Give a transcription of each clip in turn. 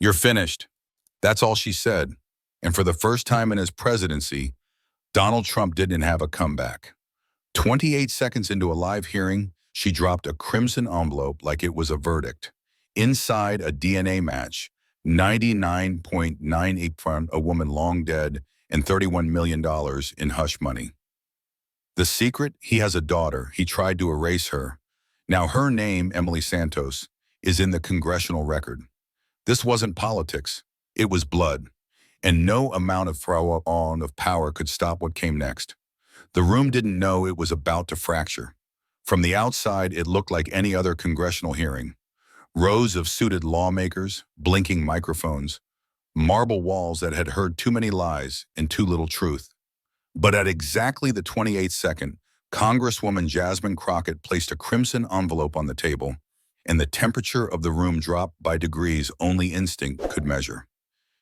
"You're finished." That's all she said. And for the first time in his presidency, Donald Trump didn't have a comeback. 28 seconds into a live hearing, she dropped a crimson envelope like it was a verdict. Inside, a DNA match, 99.98 from a woman long dead and $31 million in hush money. The secret? He has a daughter. He tried to erase her. Now her name, Emily Santos, is in the congressional record. This wasn't politics. It was blood. And no amount of power could stop what came next. The room didn't know it was about to fracture. From the outside, it looked like any other congressional hearing. Rows of suited lawmakers, blinking microphones, marble walls that had heard too many lies and too little truth. But at exactly the 28th second, Congresswoman Jasmine Crockett placed a crimson envelope on the table, and the temperature of the room dropped by degrees only instinct could measure.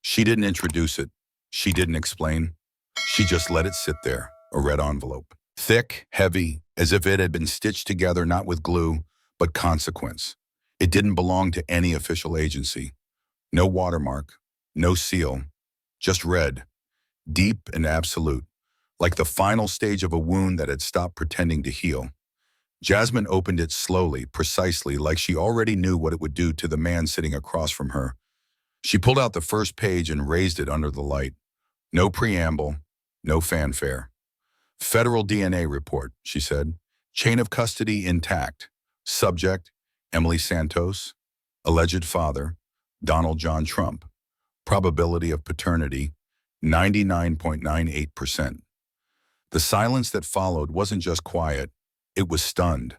She didn't introduce it. She didn't explain. She just let it sit there, a red envelope. Thick, heavy, as if it had been stitched together not with glue, but consequence. It didn't belong to any official agency. No watermark, no seal, just red, deep and absolute, like the final stage of a wound that had stopped pretending to heal. Jasmine opened it slowly, precisely, like she already knew what it would do to the man sitting across from her. She pulled out the first page and raised it under the light. No preamble, no fanfare. Federal DNA report, she said. Chain of custody intact. Subject, Emily Santos. Alleged father, Donald John Trump. Probability of paternity, 99.98%. The silence that followed wasn't just quiet, it was stunned.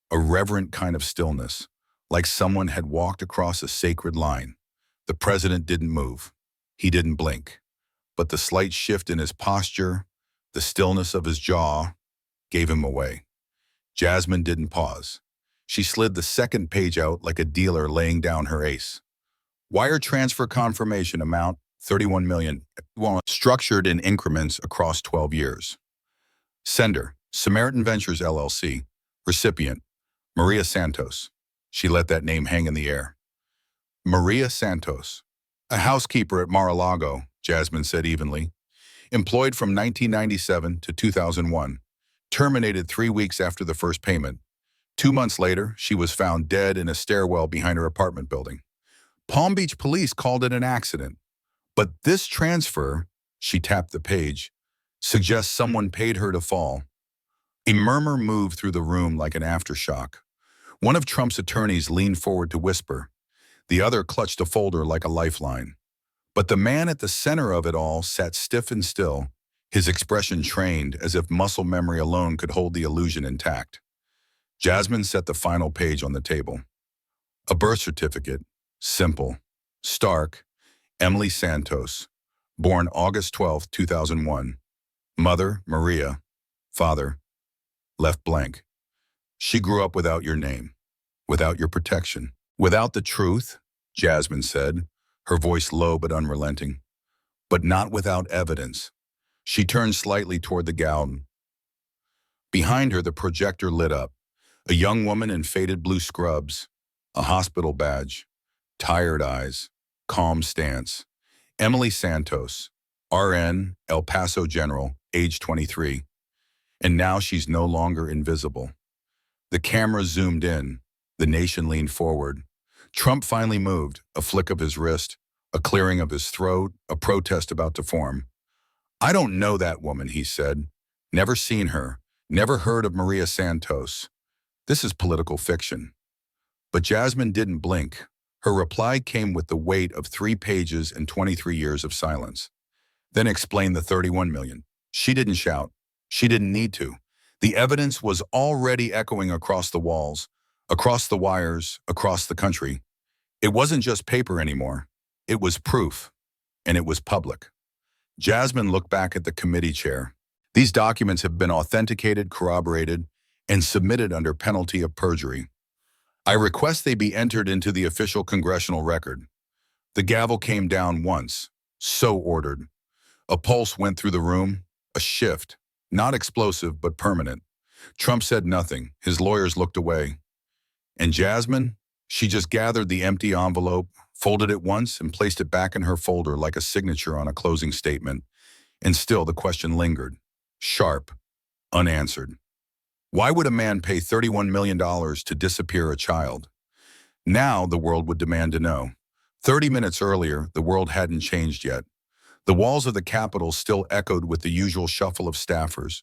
A reverent kind of stillness, like someone had walked across a sacred line. The president didn't move. He didn't blink. But the slight shift in his posture, the stillness of his jaw, gave him away. Jasmine didn't pause. She slid the second page out like a dealer laying down her ace. Wire transfer confirmation amount, $31 million, structured in increments across 12 years. Sender, Samaritan Ventures LLC. Recipient, Maria Santos. She let that name hang in the air. Maria Santos, a housekeeper at Mar-a-Lago, Jasmine said evenly. Employed from 1997 to 2001. Terminated 3 weeks after the first payment. 2 months later, she was found dead in a stairwell behind her apartment building. Palm Beach police called it an accident. But this transfer, she tapped the page, suggests someone paid her to fall. A murmur moved through the room like an aftershock. One of Trump's attorneys leaned forward to whisper. The other clutched a folder like a lifeline. But the man at the center of it all sat stiff and still, his expression trained as if muscle memory alone could hold the illusion intact. Jasmine set the final page on the table. A birth certificate, simple, stark, Emily Santos, born August 12, 2001. Mother, Maria. Father, left blank. She grew up without your name, without your protection. Without the truth, Jasmine said, her voice low but unrelenting. But not without evidence. She turned slightly toward the gown. Behind her, the projector lit up. A young woman in faded blue scrubs, a hospital badge, tired eyes, calm stance. Emily Santos, RN, El Paso General, age 23. And now she's no longer invisible. The camera zoomed in. The nation leaned forward. Trump finally moved, a flick of his wrist, a clearing of his throat, a protest about to form. I don't know that woman, he said. Never seen her, never heard of Maria Santos. This is political fiction. But Jasmine didn't blink. Her reply came with the weight of 3 pages and 23 years of silence. Then explained the $31 million. She didn't shout. She didn't need to. The evidence was already echoing across the walls, across the wires, across the country. It wasn't just paper anymore. It was proof, and it was public. Jasmine looked back at the committee chair. These documents have been authenticated, corroborated, and submitted under penalty of perjury. I request they be entered into the official congressional record. The gavel came down once, so ordered. A pulse went through the room, a shift, not explosive but permanent. Trump said nothing. His lawyers looked away. And Jasmine, she just gathered the empty envelope, folded it once and placed it back in her folder like a signature on a closing statement. And still the question lingered, sharp, unanswered. Why would a man pay $31 million to disappear a child? Now the world would demand to know. 30 minutes earlier, the world hadn't changed yet. The walls of the Capitol still echoed with the usual shuffle of staffers,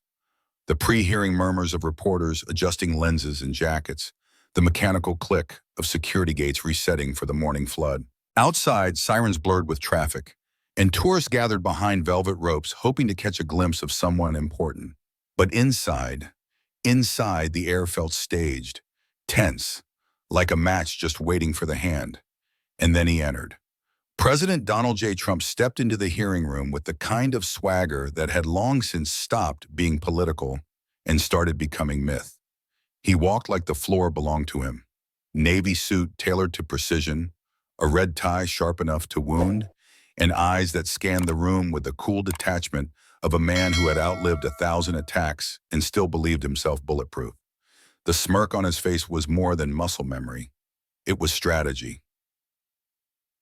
the pre-hearing murmurs of reporters adjusting lenses and jackets, the mechanical click of security gates resetting for the morning flood. Outside, sirens blurred with traffic, and tourists gathered behind velvet ropes hoping to catch a glimpse of someone important. But inside, the air felt staged, tense, like a match just waiting for the hand. And then he entered. President Donald J. Trump stepped into the hearing room with the kind of swagger that had long since stopped being political and started becoming myth. He walked like the floor belonged to him. Navy suit tailored to precision, a red tie sharp enough to wound, and eyes that scanned the room with the cool detachment of a man who had outlived 1,000 attacks and still believed himself bulletproof. The smirk on his face was more than muscle memory. It was strategy.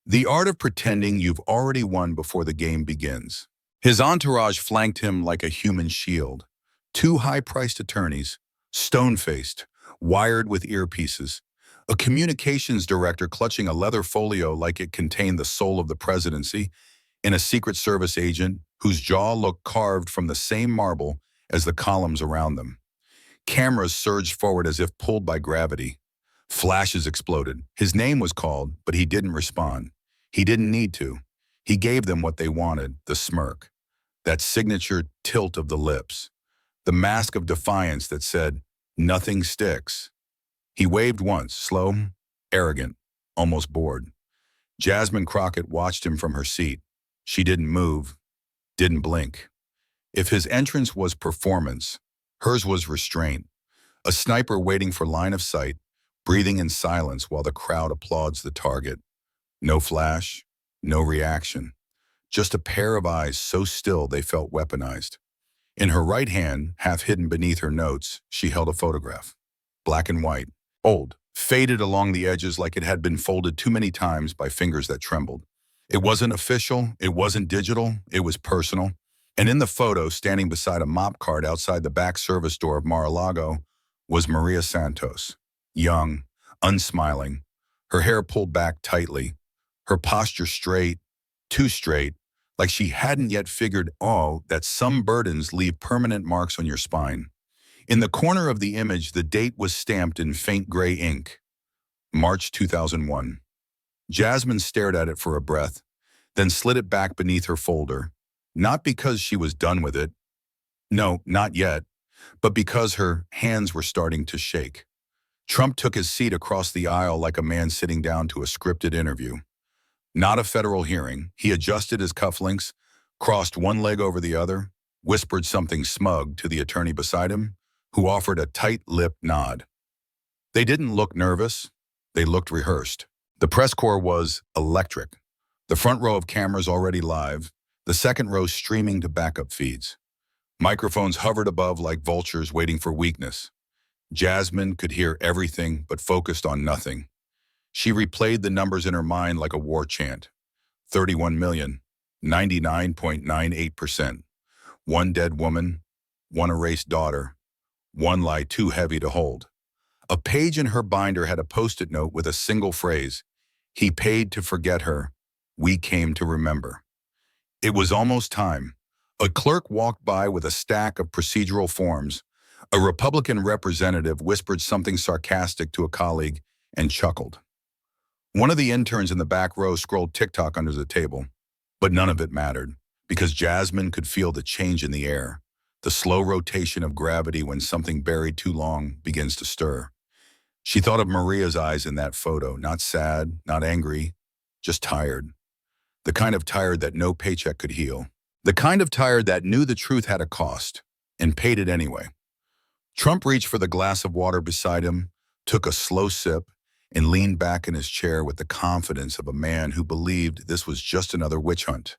The art of pretending you've already won before the game begins. His entourage flanked him like a human shield. Two high-priced attorneys, stone-faced, wired with earpieces, a communications director clutching a leather folio like it contained the soul of the presidency, and a Secret Service agent whose jaw looked carved from the same marble as the columns around them. Cameras surged forward as if pulled by gravity. Flashes exploded. His name was called, but he didn't respond. He didn't need to. He gave them what they wanted, the smirk, that signature tilt of the lips, the mask of defiance that said, "Nothing sticks." He waved once, slow, arrogant, almost bored. Jasmine Crockett watched him from her seat. She didn't move, didn't blink. If his entrance was performance, hers was restraint, a sniper waiting for line of sight, breathing in silence while the crowd applauds the target. No flash, no reaction, just a pair of eyes so still they felt weaponized. In her right hand, half hidden beneath her notes, she held a photograph. Black and white, old, faded along the edges like it had been folded too many times by fingers that trembled. It wasn't official, it wasn't digital, it was personal. And in the photo, standing beside a mop cart outside the back service door of Mar-a-Lago, was Maria Santos, young, unsmiling, her hair pulled back tightly, her posture straight, too straight, like she hadn't yet figured, that some burdens leave permanent marks on your spine. In the corner of the image, the date was stamped in faint gray ink, March 2001. Jasmine stared at it for a breath, then slid it back beneath her folder, not because she was done with it, no, not yet, but because her hands were starting to shake. Trump took his seat across the aisle like a man sitting down to a scripted interview. Not a federal hearing. He adjusted his cufflinks, crossed one leg over the other, whispered something smug to the attorney beside him, who offered a tight-lipped nod. They didn't look nervous. They looked rehearsed. The press corps was electric. The front row of cameras already live, the second row streaming to backup feeds. Microphones hovered above like vultures waiting for weakness. Jasmine could hear everything but focused on nothing. She replayed the numbers in her mind like a war chant. 31 million, 99.98%. One dead woman, one erased daughter, one lie too heavy to hold. A page in her binder had a post-it note with a single phrase. He paid to forget her. We came to remember. It was almost time. A clerk walked by with a stack of procedural forms. A Republican representative whispered something sarcastic to a colleague and chuckled. One of the interns in the back row scrolled TikTok under the table, but none of it mattered because Jasmine could feel the change in the air, the slow rotation of gravity when something buried too long begins to stir. She thought of Maria's eyes in that photo, not sad, not angry, just tired. The kind of tired that no paycheck could heal. The kind of tired that knew the truth had a cost and paid it anyway. Trump reached for the glass of water beside him, took a slow sip, and leaned back in his chair with the confidence of a man who believed this was just another witch hunt,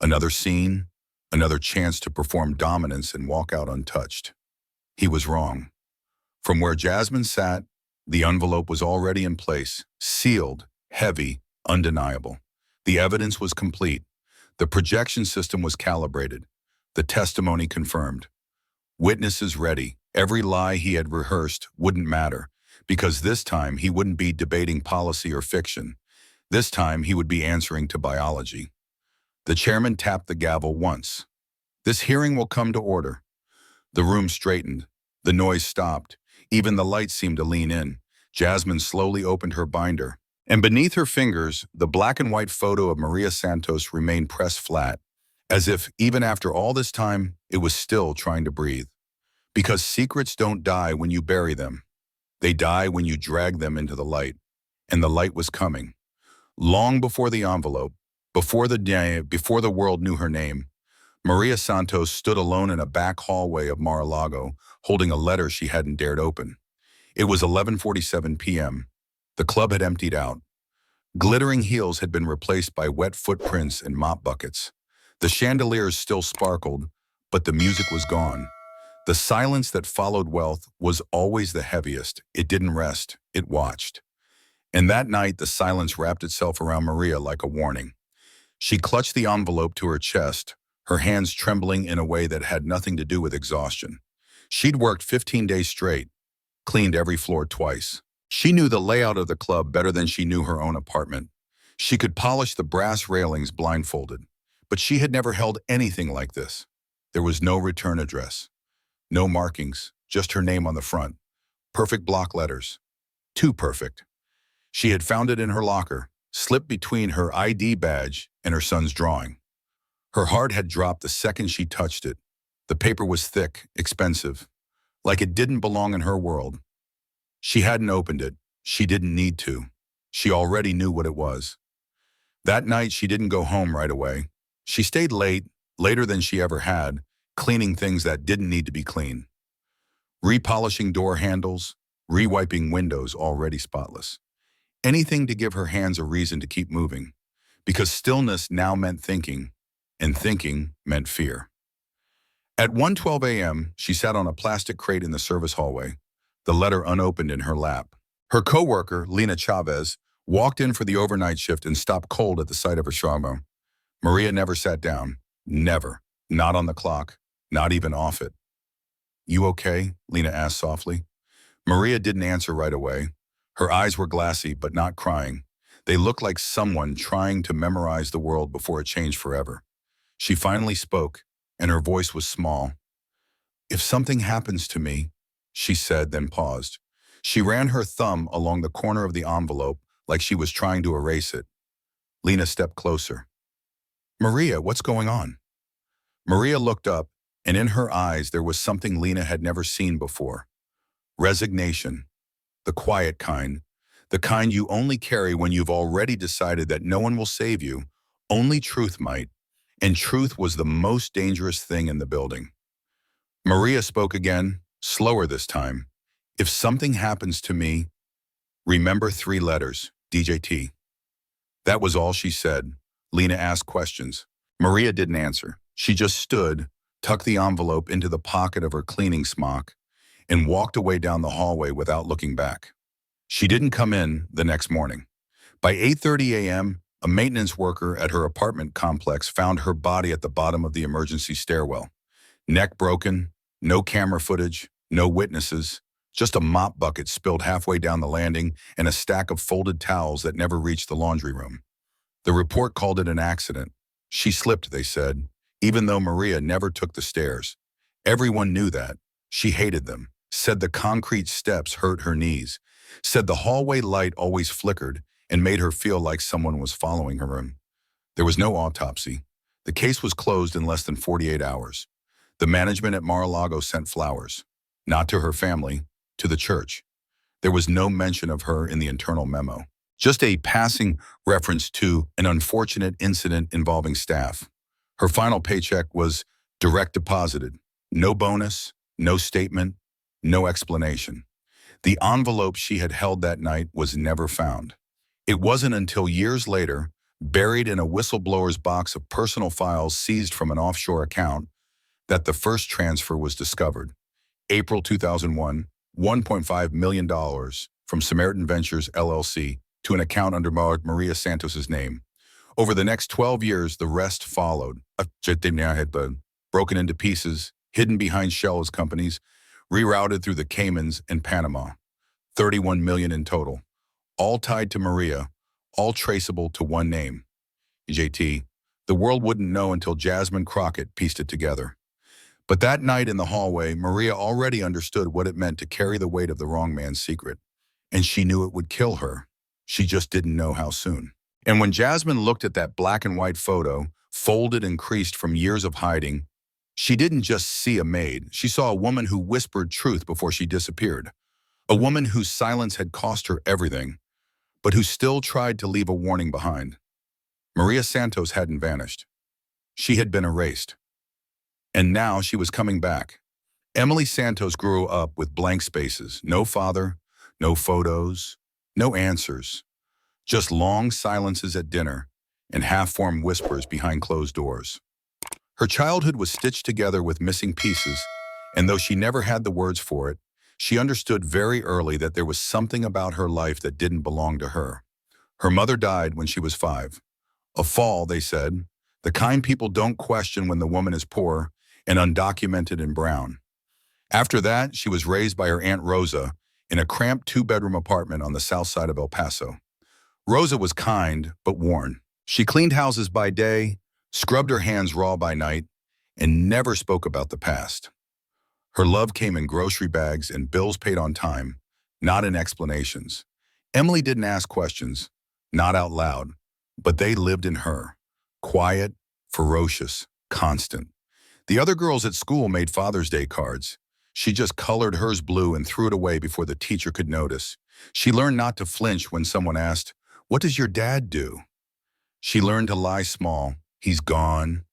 another scene, another chance to perform dominance and walk out untouched. He was wrong. From where Jasmine sat, the envelope was already in place, sealed, heavy, undeniable. The evidence was complete. The projection system was calibrated. The testimony confirmed. Witnesses ready. Every lie he had rehearsed wouldn't matter, because this time he wouldn't be debating policy or fiction. This time he would be answering to biology. The chairman tapped the gavel once. "This hearing will come to order." The room straightened. The noise stopped. Even the lights seemed to lean in. Jasmine slowly opened her binder, and beneath her fingers, the black and white photo of Maria Santos remained pressed flat, as if, even after all this time, it was still trying to breathe. Because secrets don't die when you bury them. They die when you drag them into the light. And the light was coming. Long before the envelope, before the world knew her name, Maria Santos stood alone in a back hallway of Mar-a-Lago, holding a letter she hadn't dared open. It was 11:47 p.m. The club had emptied out. Glittering heels had been replaced by wet footprints and mop buckets. The chandeliers still sparkled, but the music was gone. The silence that followed wealth was always the heaviest. It didn't rest, it watched. And that night, the silence wrapped itself around Maria like a warning. She clutched the envelope to her chest, her hands trembling in a way that had nothing to do with exhaustion. She'd worked 15 days straight, cleaned every floor twice. She knew the layout of the club better than she knew her own apartment. She could polish the brass railings blindfolded, but she had never held anything like this. There was no return address, no markings, just her name on the front. Perfect block letters. Too perfect. She had found it in her locker, slipped between her ID badge and her son's drawing. Her heart had dropped the second she touched it. The paper was thick, expensive, like it didn't belong in her world. She hadn't opened it. She didn't need to. She already knew what it was. That night, she didn't go home right away. She stayed late, later than she ever had, cleaning things that didn't need to be clean. Repolishing door handles, rewiping windows already spotless. Anything to give her hands a reason to keep moving, because stillness now meant thinking, and thinking meant fear. At 1:12 a.m., she sat on a plastic crate in the service hallway, the letter unopened in her lap. Her coworker, Lena Chavez, walked in for the overnight shift and stopped cold at the sight of her shawarma. Maria never sat down. Never. Not on the clock. Not even off it. "You okay?" Lena asked softly. Maria didn't answer right away. Her eyes were glassy, but not crying. They looked like someone trying to memorize the world before it changed forever. She finally spoke, and her voice was small. "If something happens to me," she said, then paused. She ran her thumb along the corner of the envelope like she was trying to erase it. Lena stepped closer. "Maria, what's going on?" Maria looked up, and in her eyes there was something Lena had never seen before. Resignation. The quiet kind. The kind you only carry when you've already decided that no one will save you. Only truth might. And truth was the most dangerous thing in the building. Maria spoke again, slower this time. "If something happens to me, remember 3 letters, DJT." That was all she said. Lena asked questions. Maria didn't answer. She just stood, tucked the envelope into the pocket of her cleaning smock, and walked away down the hallway without looking back. She didn't come in the next morning. By 8:30 a.m., a maintenance worker at her apartment complex found her body at the bottom of the emergency stairwell. Neck broken, no camera footage, no witnesses, just a mop bucket spilled halfway down the landing and a stack of folded towels that never reached the laundry room. The report called it an accident. She slipped, they said, even though Maria never took the stairs. Everyone knew that. She hated them, said the concrete steps hurt her knees, said the hallway light always flickered and made her feel like someone was following her room. There was no autopsy. The case was closed in less than 48 hours. The management at Mar-a-Lago sent flowers, not to her family, to the church. There was no mention of her in the internal memo, just a passing reference to an unfortunate incident involving staff. Her final paycheck was direct deposited. No bonus, no statement, no explanation. The envelope she had held that night was never found. It wasn't until years later, buried in a whistleblower's box of personal files seized from an offshore account, that the first transfer was discovered. April 2001, $1.5 million from Samaritan Ventures LLC to an account under Maria Santos's name. Over the next 12 years, the rest followed. Argentina had been broken into pieces, hidden behind shells companies, rerouted through the Caymans and Panama. 31 million in total, all tied to Maria, all traceable to one name, JT. The world wouldn't know until Jasmine Crockett pieced it together. But that night in the hallway, Maria already understood what it meant to carry the weight of the wrong man's secret. And she knew it would kill her. She just didn't know how soon. And when Jasmine looked at that black and white photo, folded and creased from years of hiding, she didn't just see a maid. She saw a woman who whispered truth before she disappeared. A woman whose silence had cost her everything, but who still tried to leave a warning behind. Maria Santos hadn't vanished. She had been erased. And now she was coming back. Emily Santos grew up with blank spaces, no father, no photos, no answers, just long silences at dinner and half-formed whispers behind closed doors. Her childhood was stitched together with missing pieces, and though she never had the words for it, she understood very early that there was something about her life that didn't belong to her. Her mother died when she was 5. A fall, they said, the kind people don't question when the woman is poor and undocumented and brown. After that, she was raised by her Aunt Rosa in a cramped 2-bedroom apartment on the south side of El Paso. Rosa was kind, but worn. She cleaned houses by day, scrubbed her hands raw by night, and never spoke about the past. Her love came in grocery bags and bills paid on time, not in explanations. Emily didn't ask questions, not out loud, but they lived in her. Quiet, ferocious, constant. The other girls at school made Father's Day cards. She just colored hers blue and threw it away before the teacher could notice. She learned not to flinch when someone asked, "What does your dad do?" She learned to lie small. "He's gone.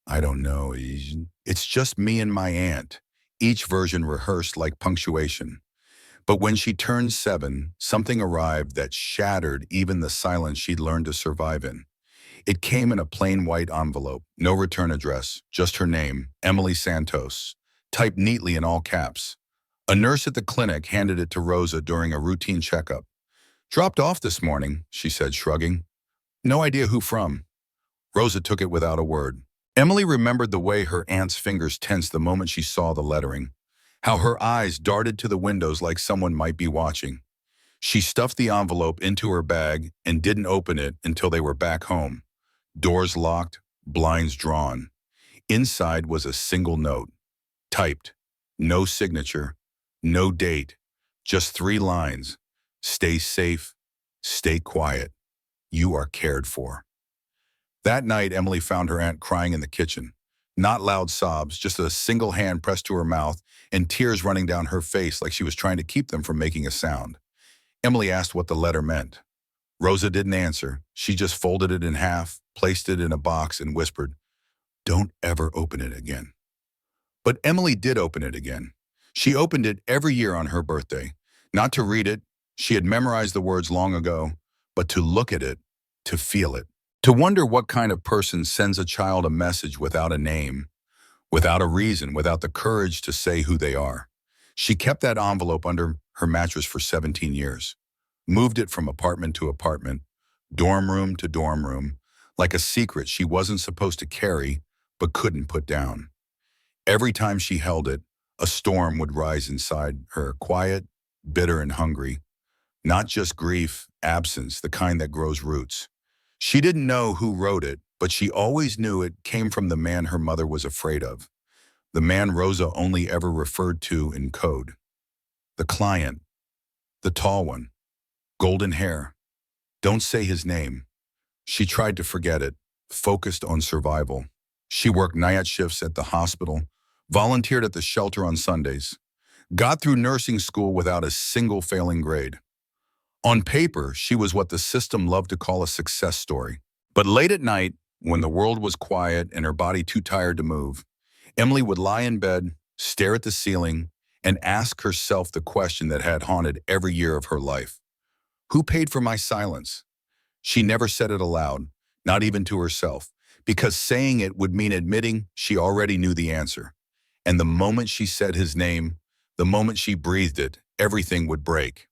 I don't know. It's just me and my aunt." Each version rehearsed like punctuation. But when she turned 7, something arrived that shattered even the silence she'd learned to survive in. It came in a plain white envelope, no return address, just her name, Emily Santos, typed neatly in all caps. A nurse at the clinic handed it to Rosa during a routine checkup. "Dropped off this morning," she said, shrugging. "No idea who from." Rosa took it without a word. Emily remembered the way her aunt's fingers tensed the moment she saw the lettering, how her eyes darted to the windows like someone might be watching. She stuffed the envelope into her bag and didn't open it until they were back home. Doors locked, blinds drawn. Inside was a single note, typed. No signature, no date, just 3 lines. "Stay safe, stay quiet. You are cared for." That night, Emily found her aunt crying in the kitchen. Not loud sobs, just a single hand pressed to her mouth and tears running down her face like she was trying to keep them from making a sound. Emily asked what the letter meant. Rosa didn't answer. She just folded it in half, placed it in a box, and whispered, "Don't ever open it again." But Emily did open it again. She opened it every year on her birthday. Not to read it, she had memorized the words long ago, but to look at it, to feel it. To wonder what kind of person sends a child a message without a name, without a reason, without the courage to say who they are. She kept that envelope under her mattress for 17 years. Moved it from apartment to apartment, dorm room to dorm room, like a secret she wasn't supposed to carry but couldn't put down. Every time she held it, a storm would rise inside her, quiet, bitter, and hungry. Not just grief, absence, the kind that grows roots. She didn't know who wrote it, but she always knew it came from the man her mother was afraid of. The man Rosa only ever referred to in code. The client, the tall one, golden hair. Don't say his name. She tried to forget it, focused on survival. She worked night shifts at the hospital, volunteered at the shelter on Sundays, got through nursing school without a single failing grade. On paper, she was what the system loved to call a success story. But late at night, when the world was quiet and her body too tired to move, Emily would lie in bed, stare at the ceiling, and ask herself the question that had haunted every year of her life. Who paid for my silence? She never said it aloud, not even to herself, because saying it would mean admitting she already knew the answer. And the moment she said his name, the moment she breathed it, everything would break.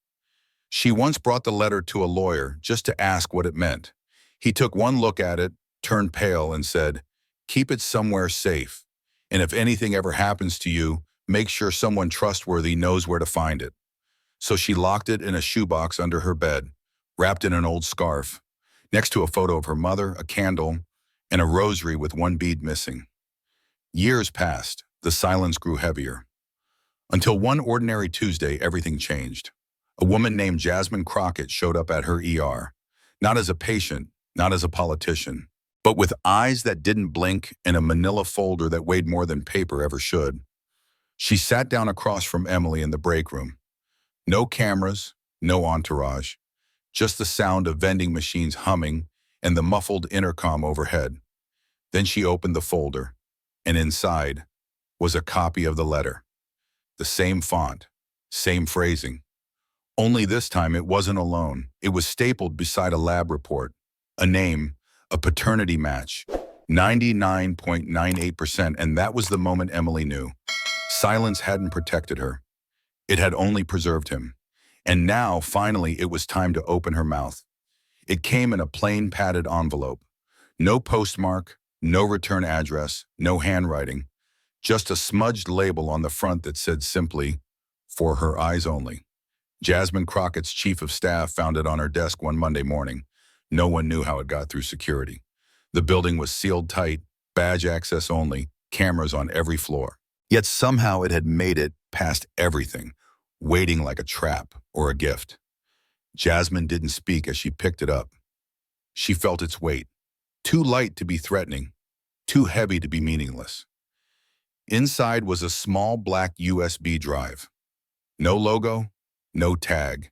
She once brought the letter to a lawyer just to ask what it meant. He took one look at it, turned pale, and said, "Keep it somewhere safe. And if anything ever happens to you, make sure someone trustworthy knows where to find it." So she locked it in a shoebox under her bed, wrapped in an old scarf, next to a photo of her mother, a candle, and a rosary with one bead missing. Years passed. The silence grew heavier. Until one ordinary Tuesday, everything changed. A woman named Jasmine Crockett showed up at her ER, not as a patient, not as a politician, but with eyes that didn't blink and a manila folder that weighed more than paper ever should. She sat down across from Emily in the break room. No cameras, no entourage, just the sound of vending machines humming and the muffled intercom overhead. Then she opened the folder, and inside was a copy of the letter. The same font, same phrasing. Only this time it wasn't alone. It was stapled beside a lab report, a name, a paternity match, 99.98%, and that was the moment Emily knew. Silence hadn't protected her. It had only preserved him. And now, finally, it was time to open her mouth. It came in a plain padded envelope. No postmark, no return address, no handwriting. Just a smudged label on the front that said simply, "For her eyes only." Jasmine Crockett's chief of staff found it on her desk one Monday morning. No one knew how it got through security. The building was sealed tight, badge access only, cameras on every floor. Yet somehow it had made it past everything, waiting like a trap or a gift. Jasmine didn't speak as she picked it up. She felt its weight, too light to be threatening, too heavy to be meaningless. Inside was a small black USB drive. No logo, no tag,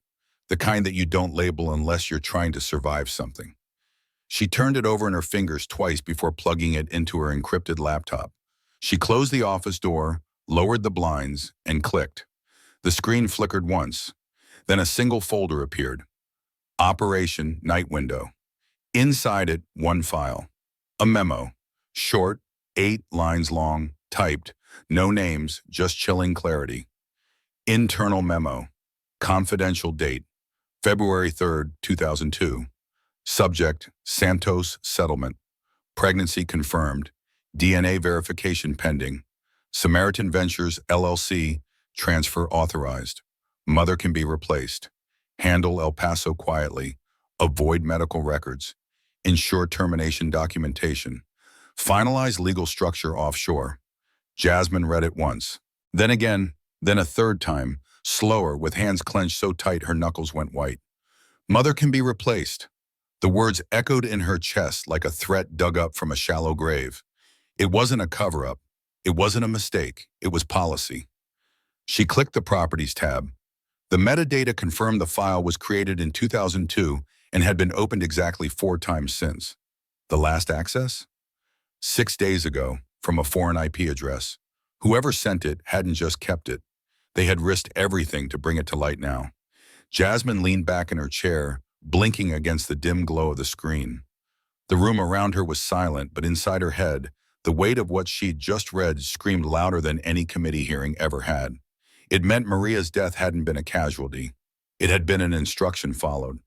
the kind that you don't label unless you're trying to survive something. She turned it over in her fingers twice before plugging it into her encrypted laptop. She closed the office door, lowered the blinds, and clicked. The screen flickered once. Then a single folder appeared. Operation Night Window. Inside it, one file. A memo. Short, 8 lines long, typed. No names, just chilling clarity. Internal memo. Confidential date. February 3rd, 2002. Subject, Santos settlement. Pregnancy confirmed. DNA verification pending. Samaritan Ventures, LLC, transfer authorized. Mother can be replaced. Handle El Paso quietly. Avoid medical records. Ensure termination documentation. Finalize legal structure offshore. Jasmine read it once. Then again, then a third time, slower, with hands clenched so tight her knuckles went white. Mother can be replaced. The words echoed in her chest like a threat dug up from a shallow grave. It wasn't a cover-up. It wasn't a mistake. It was policy. She clicked the Properties tab. The metadata confirmed the file was created in 2002 and had been opened exactly 4 times since. The last access? 6 days ago, from a foreign IP address. Whoever sent it hadn't just kept it. They had risked everything to bring it to light now. Jasmine leaned back in her chair, blinking against the dim glow of the screen. The room around her was silent, but inside her head, the weight of what she'd just read screamed louder than any committee hearing ever had. It meant Maria's death hadn't been a casualty. It had been an instruction followed.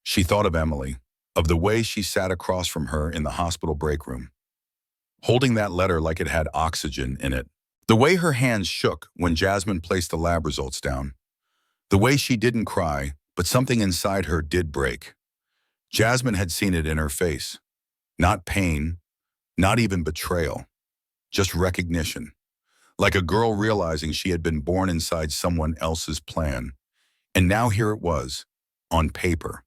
She thought of Emily, of the way she sat across from her in the hospital break room, holding that letter like it had oxygen in it. The way her hands shook when Jasmine placed the lab results down. The way she didn't cry, but something inside her did break. Jasmine had seen it in her face. Not pain, not even betrayal, just recognition. Like a girl realizing she had been born inside someone else's plan. And now here it was, on paper.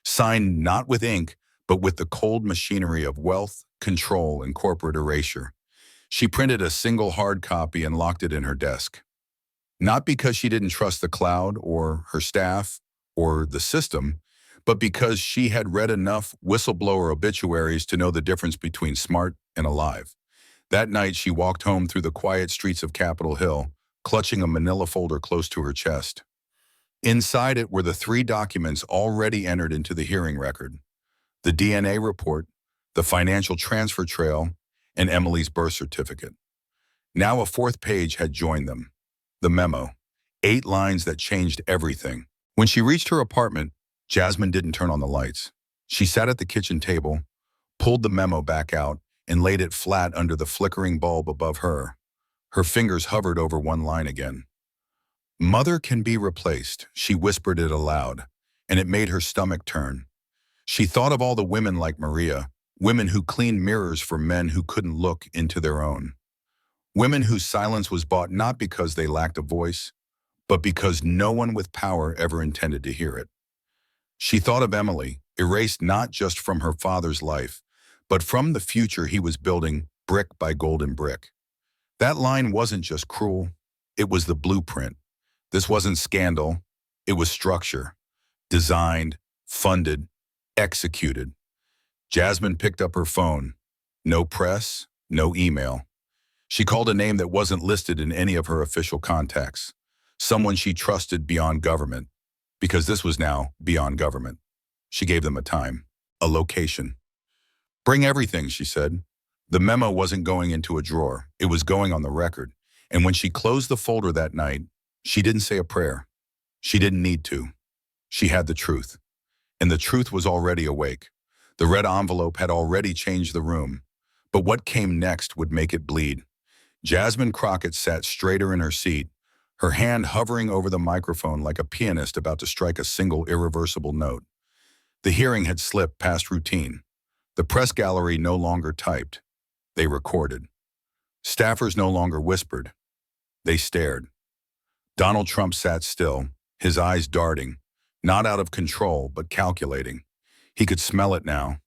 Signed not with ink, but with the cold machinery of wealth, control, and corporate erasure. She printed a single hard copy and locked it in her desk. Not because she didn't trust the cloud or her staff or the system, but because she had read enough whistleblower obituaries to know the difference between smart and alive. That night, she walked home through the quiet streets of Capitol Hill, clutching a manila folder close to her chest. Inside it were the 3 documents already entered into the hearing record: the DNA report, the financial transfer trail, and Emily's birth certificate. Now a 4th page had joined them. The memo. 8 lines that changed everything. When she reached her apartment, Jasmine didn't turn on the lights. She sat at the kitchen table, pulled the memo back out, and laid it flat under the flickering bulb above her. Her fingers hovered over one line again. "Mother can be replaced," she whispered it aloud, and it made her stomach turn. She thought of all the women like Maria, women who cleaned mirrors for men who couldn't look into their own. Women whose silence was bought not because they lacked a voice, but because no one with power ever intended to hear it. She thought of Emily, erased not just from her father's life, but from the future he was building brick by golden brick. That line wasn't just cruel, it was the blueprint. This wasn't scandal, it was structure. Designed, funded, executed. Jasmine picked up her phone. No press, no email. She called a name that wasn't listed in any of her official contacts. Someone she trusted beyond government. Because this was now beyond government. She gave them a time, a location. "Bring everything," she said. The memo wasn't going into a drawer. It was going on the record. And when she closed the folder that night, she didn't say a prayer. She didn't need to. She had the truth. And the truth was already awake. The red envelope had already changed the room. But what came next would make it bleed. Jasmine Crockett sat straighter in her seat, her hand hovering over the microphone like a pianist about to strike a single irreversible note. The hearing had slipped past routine. The press gallery no longer typed. They recorded. Staffers no longer whispered. They stared. Donald Trump sat still, his eyes darting, not out of control, but calculating. He could smell it now.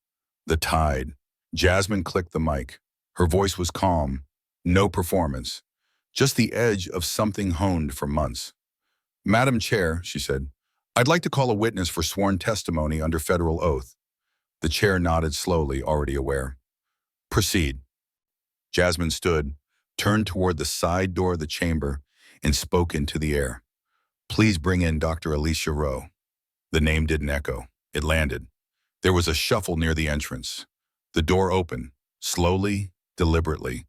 The tide. Jasmine clicked the mic. Her voice was calm. No performance. Just the edge of something honed for months. "Madam Chair," she said, "I'd like to call a witness for sworn testimony under federal oath." The chair nodded slowly, already aware. "Proceed." Jasmine stood, turned toward the side door of the chamber, and spoke into the air. "Please bring in Dr. Alicia Rowe." The name didn't echo. It landed. There was a shuffle near the entrance. The door opened, slowly, deliberately.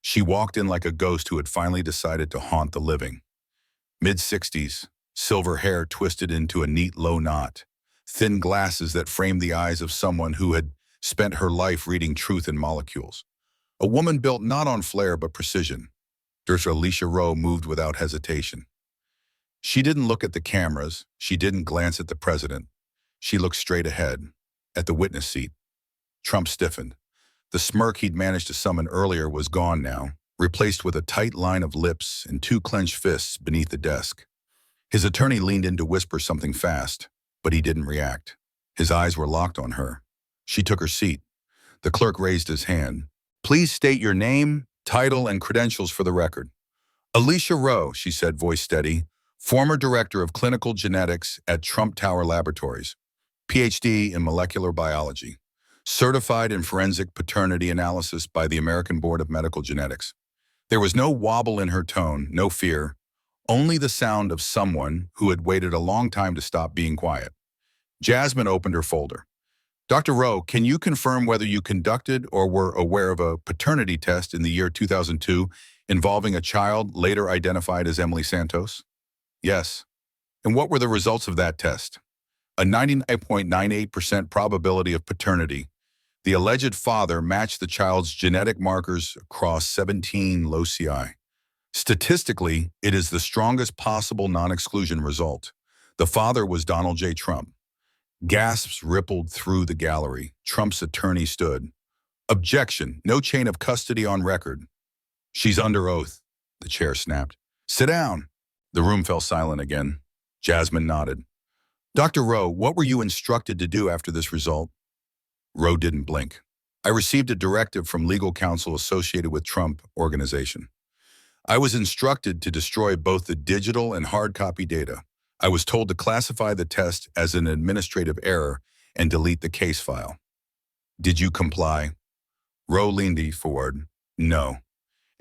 She walked in like a ghost who had finally decided to haunt the living. Mid-60s, silver hair twisted into a neat low knot, thin glasses that framed the eyes of someone who had spent her life reading truth in molecules. A woman built not on flair but precision. Dr. Alicia Rowe moved without hesitation. She didn't look at the cameras. She didn't glance at the president. She looked straight ahead, at the witness seat. Trump stiffened. The smirk he'd managed to summon earlier was gone now, replaced with a tight line of lips and two clenched fists beneath the desk. His attorney leaned in to whisper something fast, but he didn't react. His eyes were locked on her. She took her seat. The clerk raised his hand. "Please state your name, title, and credentials for the record." "Alicia Rowe," she said, voice steady, "former director of clinical genetics at Trump Tower Laboratories, PhD in molecular biology, certified in forensic paternity analysis by the American Board of Medical Genetics." There was no wobble in her tone, no fear, only the sound of someone who had waited a long time to stop being quiet. Jasmine opened her folder. "Dr. Rowe, can you confirm whether you conducted or were aware of a paternity test in the year 2002 involving a child later identified as Emily Santos?" "Yes." "And what were the results of that test?" "A 99.98% probability of paternity. The alleged father matched the child's genetic markers across 17 loci. Statistically, it is the strongest possible non-exclusion result. The father was Donald J. Trump." Gasps rippled through the gallery. Trump's attorney stood. "Objection, no chain of custody on record." "She's under oath," the chair snapped. "Sit down." The room fell silent again. Jasmine nodded. "Dr. Rowe, what were you instructed to do after this result?" Rowe didn't blink. "I received a directive from legal counsel associated with Trump Organization. I was instructed to destroy both the digital and hard copy data. I was told to classify the test as an administrative error and delete the case file." "Did you comply?" Rowe leaned forward. "No."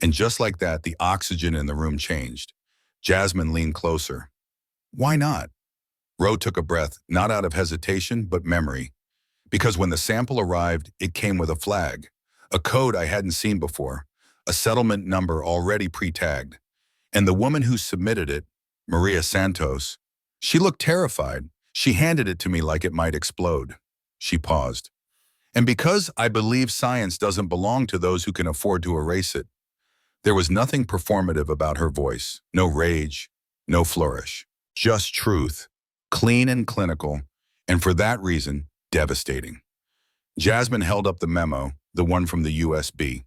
And just like that, the oxygen in the room changed. Jasmine leaned closer. "Why not?" Rowe took a breath, not out of hesitation, but memory. "Because when the sample arrived, it came with a flag, a code I hadn't seen before, a settlement number already pre-tagged. And the woman who submitted it, Maria Santos, She looked terrified. She handed it to me like it might explode. She paused. And because I believe science doesn't belong to those who can afford to erase it, there was nothing performative about her voice. No rage, no flourish. Just truth. Clean and clinical, and for that reason, devastating. Jasmine held up the memo, the one from the USB.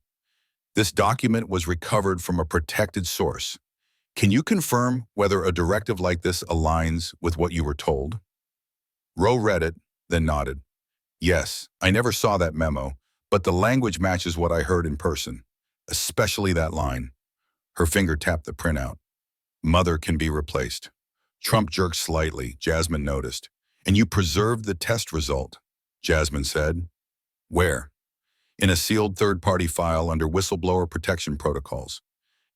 This document was recovered from a protected source. Can you confirm whether a directive like this aligns with what you were told? Roe read it, then nodded. Yes, I never saw that memo, but the language matches what I heard in person, especially that line. Her finger tapped the printout. Mother can be replaced. Trump jerked slightly, Jasmine noticed. And you preserved the test result, Jasmine said. Where? In a sealed third-party file under whistleblower protection protocols.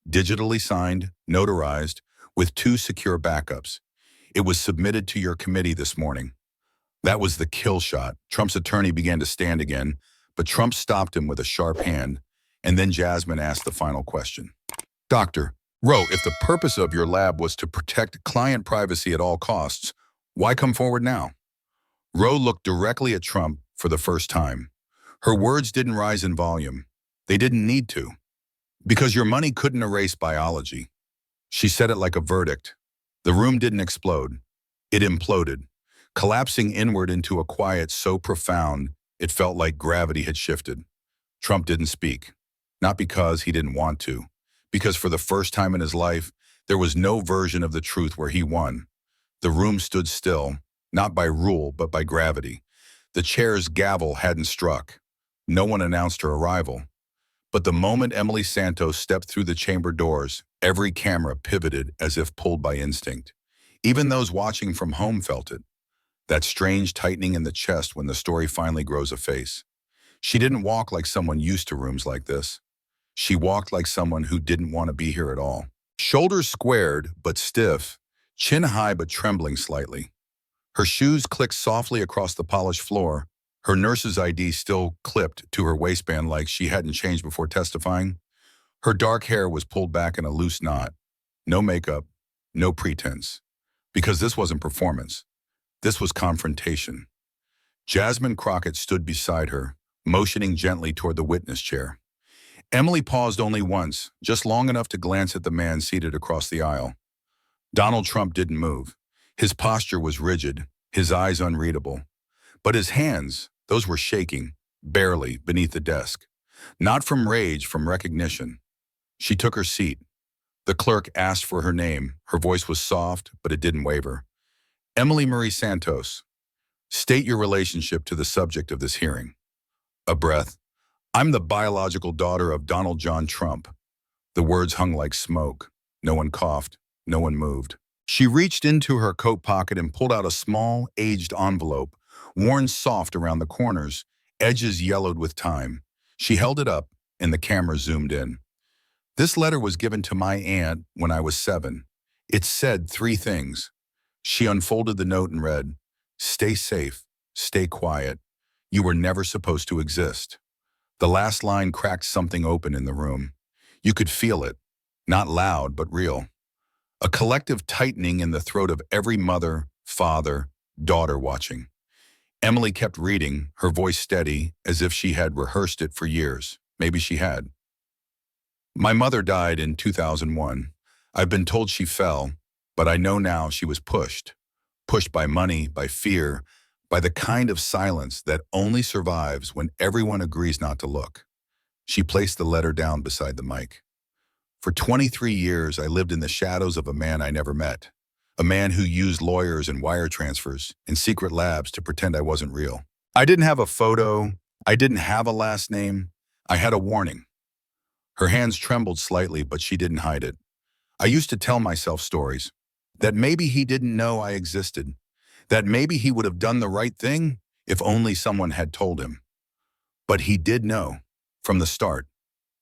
Digitally signed, notarized, with 2 secure backups. It was submitted to your committee this morning. That was the kill shot. Trump's attorney began to stand again, but Trump stopped him with a sharp hand, and then Jasmine asked the final question. Dr. Roe, if the purpose of your lab was to protect client privacy at all costs, why come forward now? Roe looked directly at Trump for the first time. Her words didn't rise in volume. They didn't need to. Because your money couldn't erase biology. She said it like a verdict. The room didn't explode. It imploded, collapsing inward into a quiet so profound it felt like gravity had shifted. Trump didn't speak. Not because he didn't want to. Because for the first time in his life, there was no version of the truth where he won. The room stood still, not by rule, but by gravity. The chair's gavel hadn't struck. No one announced her arrival. But the moment Emily Santos stepped through the chamber doors, every camera pivoted as if pulled by instinct. Even those watching from home felt it. That strange tightening in the chest when the story finally grows a face. She didn't walk like someone used to rooms like this. She walked like someone who didn't want to be here at all. Shoulders squared but stiff, chin high but trembling slightly. Her shoes clicked softly across the polished floor, her nurse's ID still clipped to her waistband like she hadn't changed before testifying. Her dark hair was pulled back in a loose knot. No makeup, no pretense. Because this wasn't performance. This was confrontation. Jasmine Crockett stood beside her, motioning gently toward the witness chair. Emily paused only once, just long enough to glance at the man seated across the aisle. Donald Trump didn't move. His posture was rigid, his eyes unreadable. But his hands, those were shaking, barely, beneath the desk. Not from rage, from recognition. She took her seat. The clerk asked for her name. Her voice was soft, but it didn't waver. Emily Marie Santos. State your relationship to the subject of this hearing. A breath. I'm the biological daughter of Donald John Trump. The words hung like smoke. No one coughed. No one moved. She reached into her coat pocket and pulled out a small, aged envelope, worn soft around the corners, edges yellowed with time. She held it up, and the camera zoomed in. This letter was given to my aunt when I was 7. It said 3 things. She unfolded the note and read, "Stay safe, stay quiet. You were never supposed to exist." The last line cracked something open in the room. You could feel it, not loud but real. A collective tightening in the throat of every mother, father, daughter watching. Emily kept reading, her voice steady, as if she had rehearsed it for years. Maybe she had. My mother died in 2001. I've been told she fell, but I know now she was pushed. Pushed by money, by fear, by the kind of silence that only survives when everyone agrees not to look. She placed the letter down beside the mic. For 23 years, I lived in the shadows of a man I never met. A man who used lawyers and wire transfers and secret labs to pretend I wasn't real. I didn't have a photo. I didn't have a last name. I had a warning. Her hands trembled slightly, but she didn't hide it. I used to tell myself stories. That maybe he didn't know I existed. That maybe he would have done the right thing if only someone had told him. But he did know, from the start.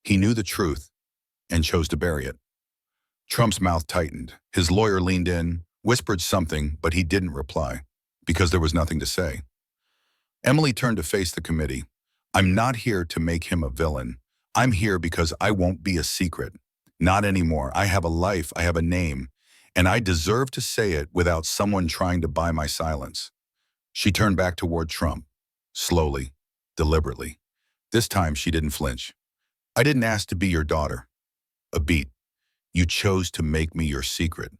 He knew the truth and chose to bury it. Trump's mouth tightened. His lawyer leaned in, whispered something, but he didn't reply, because there was nothing to say. Emily turned to face the committee. I'm not here to make him a villain. I'm here because I won't be a secret. Not anymore. I have a life. I have a name. and I deserve to say it without someone trying to buy my silence. She turned back toward Trump, slowly, deliberately. This time she didn't flinch. I didn't ask to be your daughter. A beat. You chose to make me your secret.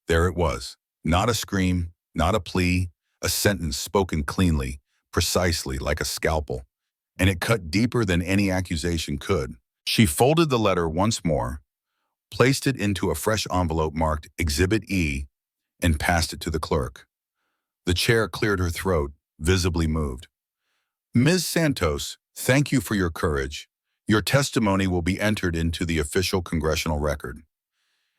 There it was. Not a scream, not a plea, a sentence spoken cleanly, precisely like a scalpel. And it cut deeper than any accusation could. She folded the letter once more, placed it into a fresh envelope marked Exhibit E, and passed it to the clerk. The chair cleared her throat, visibly moved. Ms. Santos, thank you for your courage. Your testimony will be entered into the official congressional record.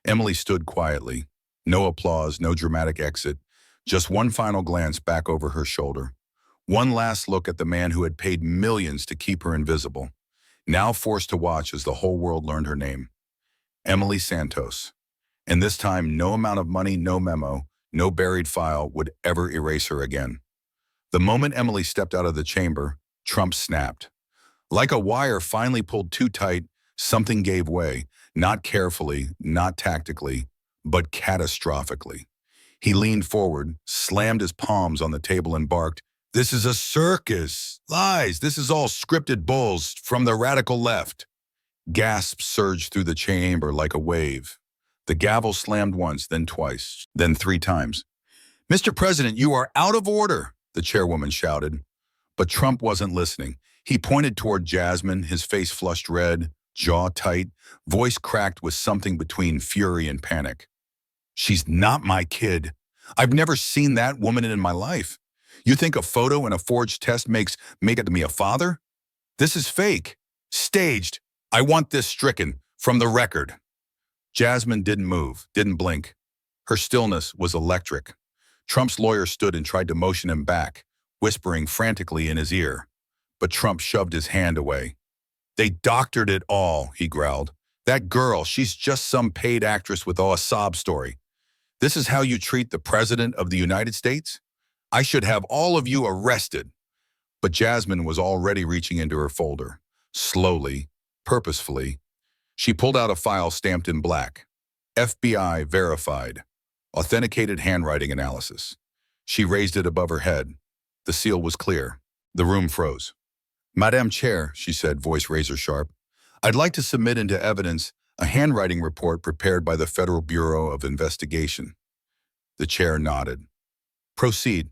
Emily stood quietly. No applause, no dramatic exit, just one final glance back over her shoulder. One last look at the man who had paid millions to keep her invisible, now forced to watch as the whole world learned her name. Emily Santos. And this time, no amount of money, no memo, no buried file would ever erase her again. The moment Emily stepped out of the chamber, Trump snapped. Like a wire finally pulled too tight, something gave way, not carefully, not tactically, but catastrophically. He leaned forward, slammed his palms on the table and barked, "This is a circus! Lies! This is all scripted bulls from the radical left!" Gasps surged through the chamber like a wave. The gavel slammed once, then twice, then 3 times. "Mr. President, you are out of order," the chairwoman shouted. But Trump wasn't listening. He pointed toward Jasmine, his face flushed red, jaw tight, voice cracked with something between fury and panic. "She's not my kid. I've never seen that woman in my life. You think a photo and a forged test make it me a father? This is fake. Staged. I want this stricken from the record." Jasmine didn't move, didn't blink. Her stillness was electric. Trump's lawyer stood and tried to motion him back, whispering frantically in his ear. But Trump shoved his hand away. "They doctored it all," he growled. "That girl, she's just some paid actress with a sob story. This is how you treat the President of the United States? I should have all of you arrested." But Jasmine was already reaching into her folder. Slowly, purposefully, she pulled out a file stamped in black. FBI verified. Authenticated handwriting analysis. She raised it above her head. The seal was clear. The room froze. "Madam Chair," she said, voice razor sharp, "I'd like to submit into evidence a handwriting report prepared by the Federal Bureau of Investigation." The chair nodded. "Proceed."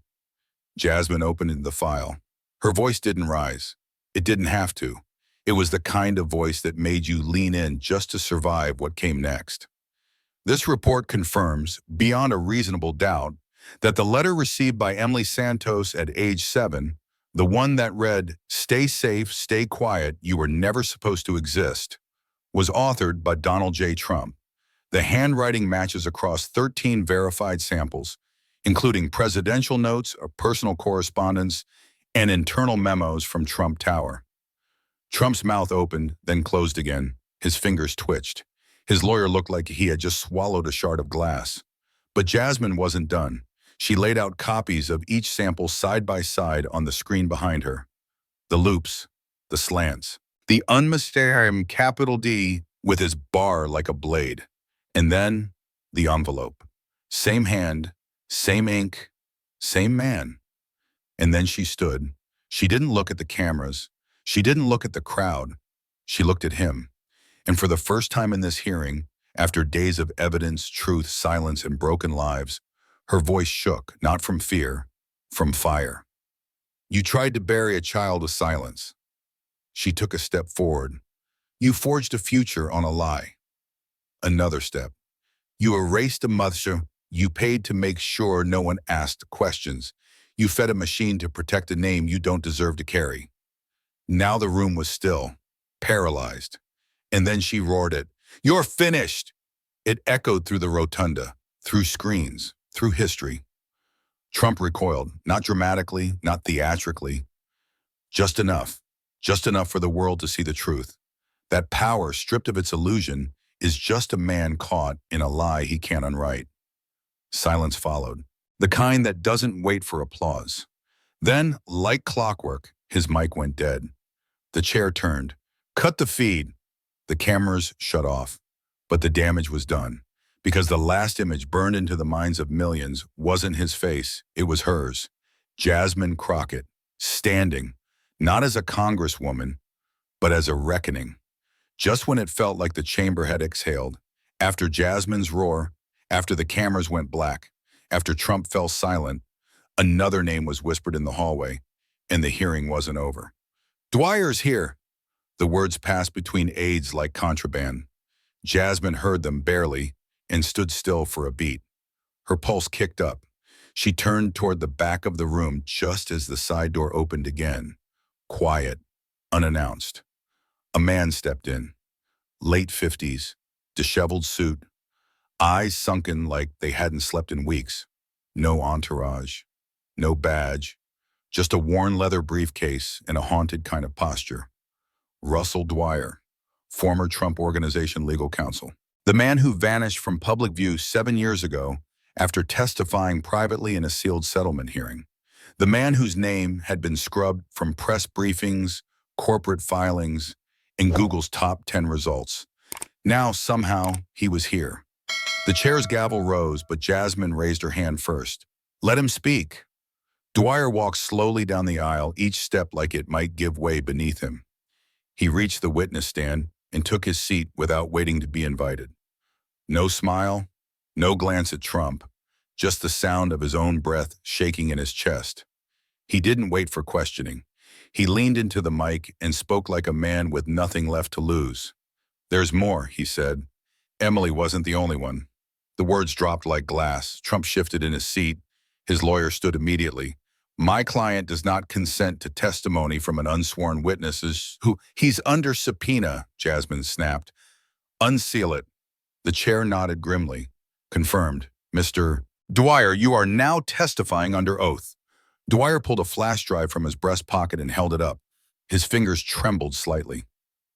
Jasmine opened the file. Her voice didn't rise. It didn't have to. It was the kind of voice that made you lean in just to survive what came next. "This report confirms, beyond a reasonable doubt, that the letter received by Emily Santos at age 7, the one that read, 'Stay safe, stay quiet, you were never supposed to exist,' was authored by Donald J. Trump. The handwriting matches across 13 verified samples, including presidential notes, a personal correspondence, and internal memos from Trump Tower." Trump's mouth opened, then closed again. His fingers twitched. His lawyer looked like he had just swallowed a shard of glass. But Jasmine wasn't done. She laid out copies of each sample side by side on the screen behind her. The loops, the slants, the unmistakable capital D with his bar like a blade. And then the envelope. Same hand, same ink, same man. And then she stood. She didn't look at the cameras. She didn't look at the crowd. She looked at him. And for the first time in this hearing, after days of evidence, truth, silence, and broken lives, her voice shook, not from fear, from fire. "You tried to bury a child with silence." She took a step forward. "You forged a future on a lie." Another step. "You erased a mother you paid to make sure no one asked questions. You fed a machine to protect a name you don't deserve to carry." Now the room was still, paralyzed. And then she roared it. "You're finished!" It echoed through the rotunda, through screens, through history. Trump recoiled, not dramatically, not theatrically. Just enough for the world to see the truth. That power, stripped of its illusion, is just a man caught in a lie he can't unwrite. Silence followed, the kind that doesn't wait for applause. Then, like clockwork, his mic went dead. The chair turned. "Cut the feed." The cameras shut off, but the damage was done. because the last image burned into the minds of millions wasn't his face, it was hers. Jasmine Crockett, standing, not as a congresswoman, but as a reckoning. Just when it felt like the chamber had exhaled, after Jasmine's roar, after the cameras went black, after Trump fell silent, another name was whispered in the hallway, and the hearing wasn't over. "Dwyer's here." The words passed between aides like contraband. Jasmine heard them barely and stood still for a beat. Her pulse kicked up. She turned toward the back of the room just as the side door opened again. Quiet, unannounced. A man stepped in. Late 50s, disheveled suit, eyes sunken like they hadn't slept in weeks. No entourage, no badge, just a worn leather briefcase and a haunted kind of posture. Russell Dwyer, former Trump Organization legal counsel. The man who vanished from public view 7 years ago after testifying privately in a sealed settlement hearing. The man whose name had been scrubbed from press briefings, corporate filings, and Google's top 10 results. Now, somehow, he was here. The chair's gavel rose, but Jasmine raised her hand first. "Let him speak." Dwyer walked slowly down the aisle, each step like it might give way beneath him. He reached the witness stand and took his seat without waiting to be invited. No smile, no glance at Trump, just the sound of his own breath shaking in his chest. He didn't wait for questioning. He leaned into the mic and spoke like a man with nothing left to lose. "There's more," he said. "Emily wasn't the only one." The words dropped like glass. Trump shifted in his seat. His lawyer stood immediately. "My client does not consent to testimony from an unsworn witness who he's under subpoena," Jasmine snapped. "Unseal it." The chair nodded grimly. "Confirmed. Mr. Dwyer, you are now testifying under oath." Dwyer pulled a flash drive from his breast pocket and held it up. His fingers trembled slightly.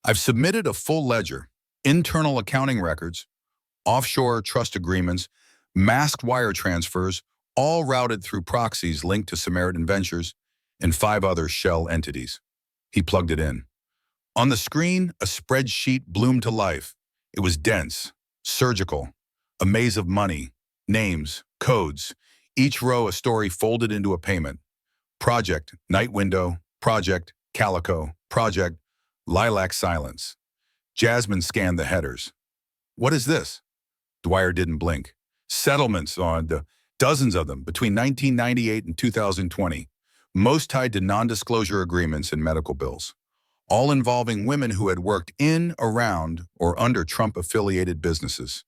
"I've submitted a full ledger, internal accounting records, offshore trust agreements, masked wire transfers, all routed through proxies linked to Samaritan Ventures and 5 other shell entities." He plugged it in. On the screen, a spreadsheet bloomed to life. It was dense, surgical, a maze of money, names, codes, each row a story folded into a payment. Project, Night Window, Project, Calico, Project, Lilac Silence. Jasmine scanned the headers. "What is this?" Dwyer didn't blink. "Settlements on dozens of them between 1998 and 2020, most tied to non-disclosure agreements and medical bills, all involving women who had worked in, around, or under Trump-affiliated businesses.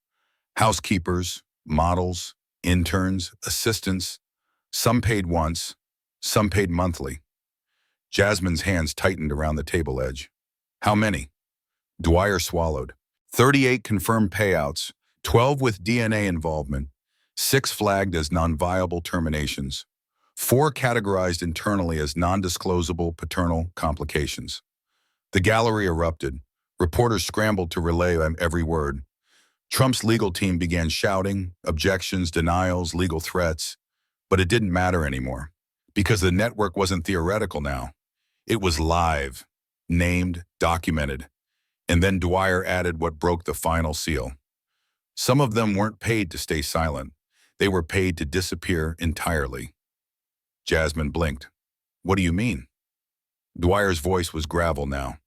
Housekeepers, models, interns, assistants, some paid once, some paid monthly." Jasmine's hands tightened around the table edge. "How many?" Dwyer swallowed. 38 confirmed payouts, 12 with DNA involvement, 6 flagged as non-viable terminations, 4 categorized internally as non-disclosable paternal complications. The gallery erupted. Reporters scrambled to relay every word. Trump's legal team began shouting, objections, denials, legal threats. But it didn't matter anymore, because the network wasn't theoretical now. It was live, named, documented. And then Dwyer added what broke the final seal. Some of them weren't paid to stay silent. They were paid to disappear entirely. Jasmine blinked. "What do you mean?" Dwyer's voice was gravel now.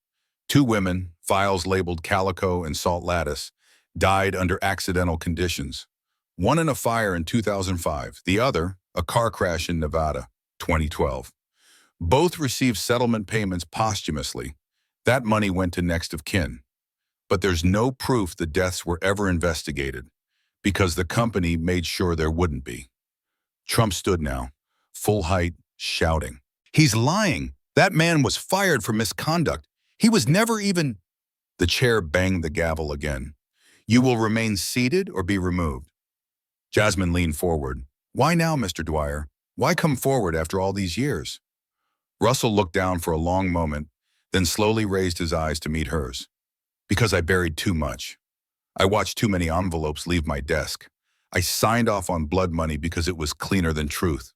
2 women, files labeled Calico and Salt Lattice, died under accidental conditions. One in a fire in 2005, the other, a car crash in Nevada, 2012. Both received settlement payments posthumously. That money went to next of kin. But there's no proof the deaths were ever investigated, because the company made sure there wouldn't be. Trump stood now, full height, shouting. "He's lying! That man was fired for misconduct. He was never even—" The chair banged the gavel again. "You will remain seated or be removed." Jasmine leaned forward. "Why now, Mr. Dwyer? Why come forward after all these years?" Russell looked down for a long moment, then slowly raised his eyes to meet hers. "Because I buried too much. I watched too many envelopes leave my desk. I signed off on blood money because it was cleaner than truth.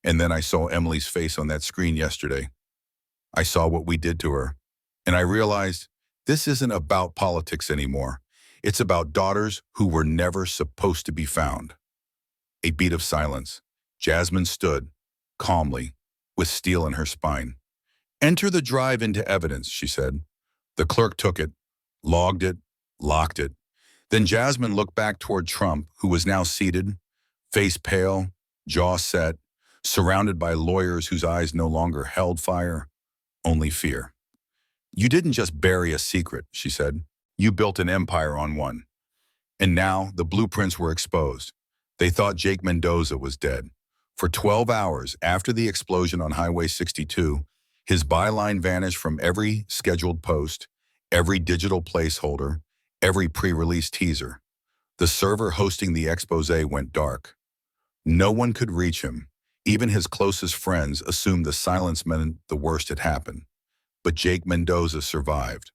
And then I saw Emily's face on that screen yesterday. I saw what we did to her. And I realized this isn't about politics anymore. It's about daughters who were never supposed to be found. A beat of silence. Jasmine stood, calmly, with steel in her spine. Enter the drive into evidence, she said. The clerk took it, logged it, locked it. Then Jasmine looked back toward Trump, who was now seated, face pale, jaw set, surrounded by lawyers whose eyes no longer held fire, only fear. You didn't just bury a secret, she said. You built an empire on one. And now the blueprints were exposed. They thought Jake Mendoza was dead. For 12 hours after the explosion on Highway 62, his byline vanished from every scheduled post, every digital placeholder, every pre-release teaser. The server hosting the expose went dark. No one could reach him. Even his closest friends assumed the silence meant the worst had happened. But Jake Mendoza survived.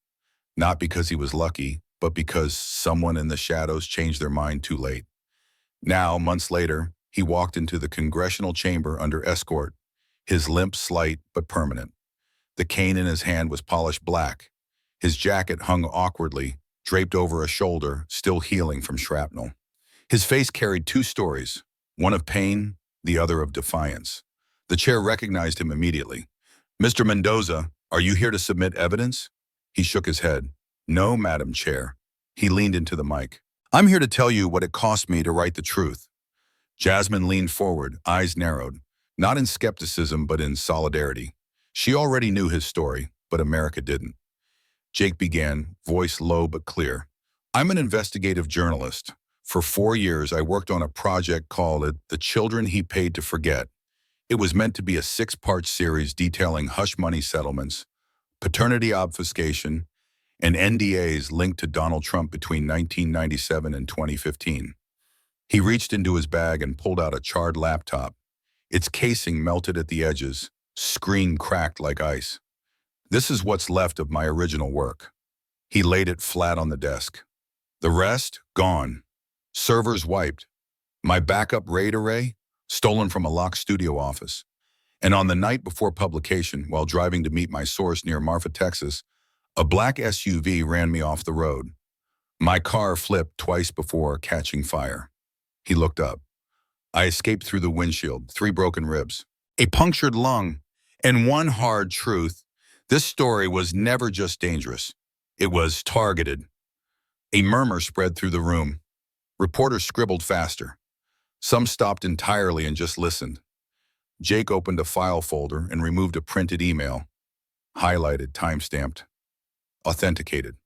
Not because he was lucky, but because someone in the shadows changed their mind too late. Now, months later, he walked into the congressional chamber under escort, his limp slight but permanent. The cane in his hand was polished black. His jacket hung awkwardly, draped over a shoulder, still healing from shrapnel. His face carried two stories, one of pain, the other of defiance. The chair recognized him immediately. Mr. Mendoza, are you here to submit evidence? He shook his head. No, Madam Chair. He leaned into the mic. I'm here to tell you what it cost me to write the truth. Jasmine leaned forward, eyes narrowed, not in skepticism but in solidarity. She already knew his story, but America didn't. Jake began, voice low but clear. I'm an investigative journalist. For 4 years, I worked on a project called The Children He Paid to Forget. It was meant to be a 6-part series detailing hush money settlements, paternity obfuscation, and NDAs linked to Donald Trump between 1997 and 2015. He reached into his bag and pulled out a charred laptop. Its casing melted at the edges, screen cracked like ice. This is what's left of my original work. He laid it flat on the desk. The rest, gone. Servers wiped. My backup RAID array, stolen from a locked studio office. And on the night before publication, while driving to meet my source near Marfa, Texas, a black SUV ran me off the road. My car flipped twice before catching fire. He looked up. I escaped through the windshield, 3 broken ribs, a punctured lung, and one hard truth. This story was never just dangerous. It was targeted. A murmur spread through the room. Reporters scribbled faster. Some stopped entirely and just listened. Jake opened a file folder and removed a printed email. Highlighted, time-stamped. Authenticated.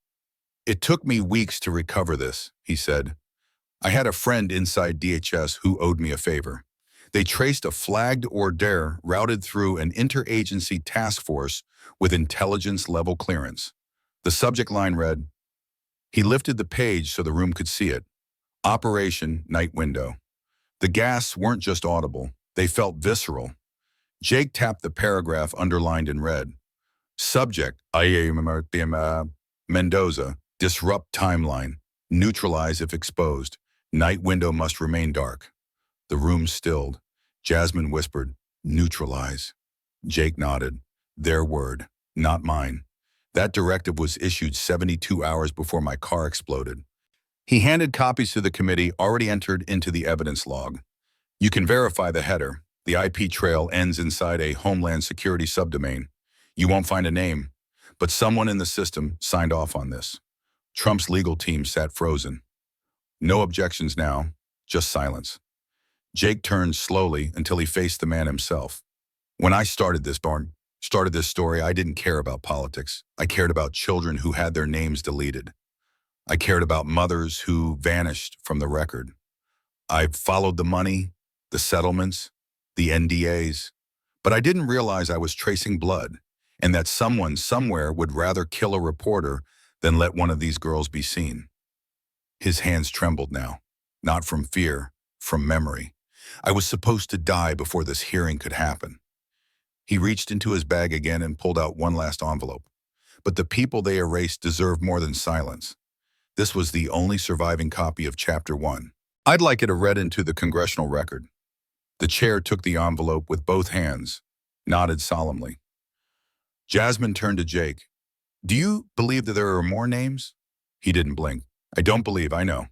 It took me weeks to recover this, he said. I had a friend inside DHS who owed me a favor. They traced a flagged order routed through an interagency task force with intelligence-level clearance. The subject line read, he lifted the page so the room could see it. Operation Night Window. The gasps weren't just audible, they felt visceral. Jake tapped the paragraph underlined in red. Subject, Mendoza, disrupt timeline, neutralize if exposed, night window must remain dark. The room stilled. Jasmine whispered, neutralize. Jake nodded. Their word, not mine. That directive was issued 72 hours before my car exploded. He handed copies to the committee already entered into the evidence log. You can verify the header. The IP trail ends inside a Homeland Security subdomain. You won't find a name, but someone in the system signed off on this. Trump's legal team sat frozen. No objections now, just silence. Jake turned slowly until he faced the man himself. When I started this story, I didn't care about politics. I cared about children who had their names deleted. I cared about mothers who vanished from the record. I followed the money, the settlements, the NDAs, but I didn't realize I was tracing blood and that someone somewhere would rather kill a reporter than let one of these girls be seen. His hands trembled now, not from fear, from memory. I was supposed to die before this hearing could happen. He reached into his bag again and pulled out one last envelope. But the people they erased deserved more than silence. This was the only surviving copy of Chapter 1. I'd like it read into the congressional record. The chair took the envelope with both hands, nodded solemnly. Jasmine turned to Jake. Do you believe that there are more names? He didn't blink. I don't believe, I know.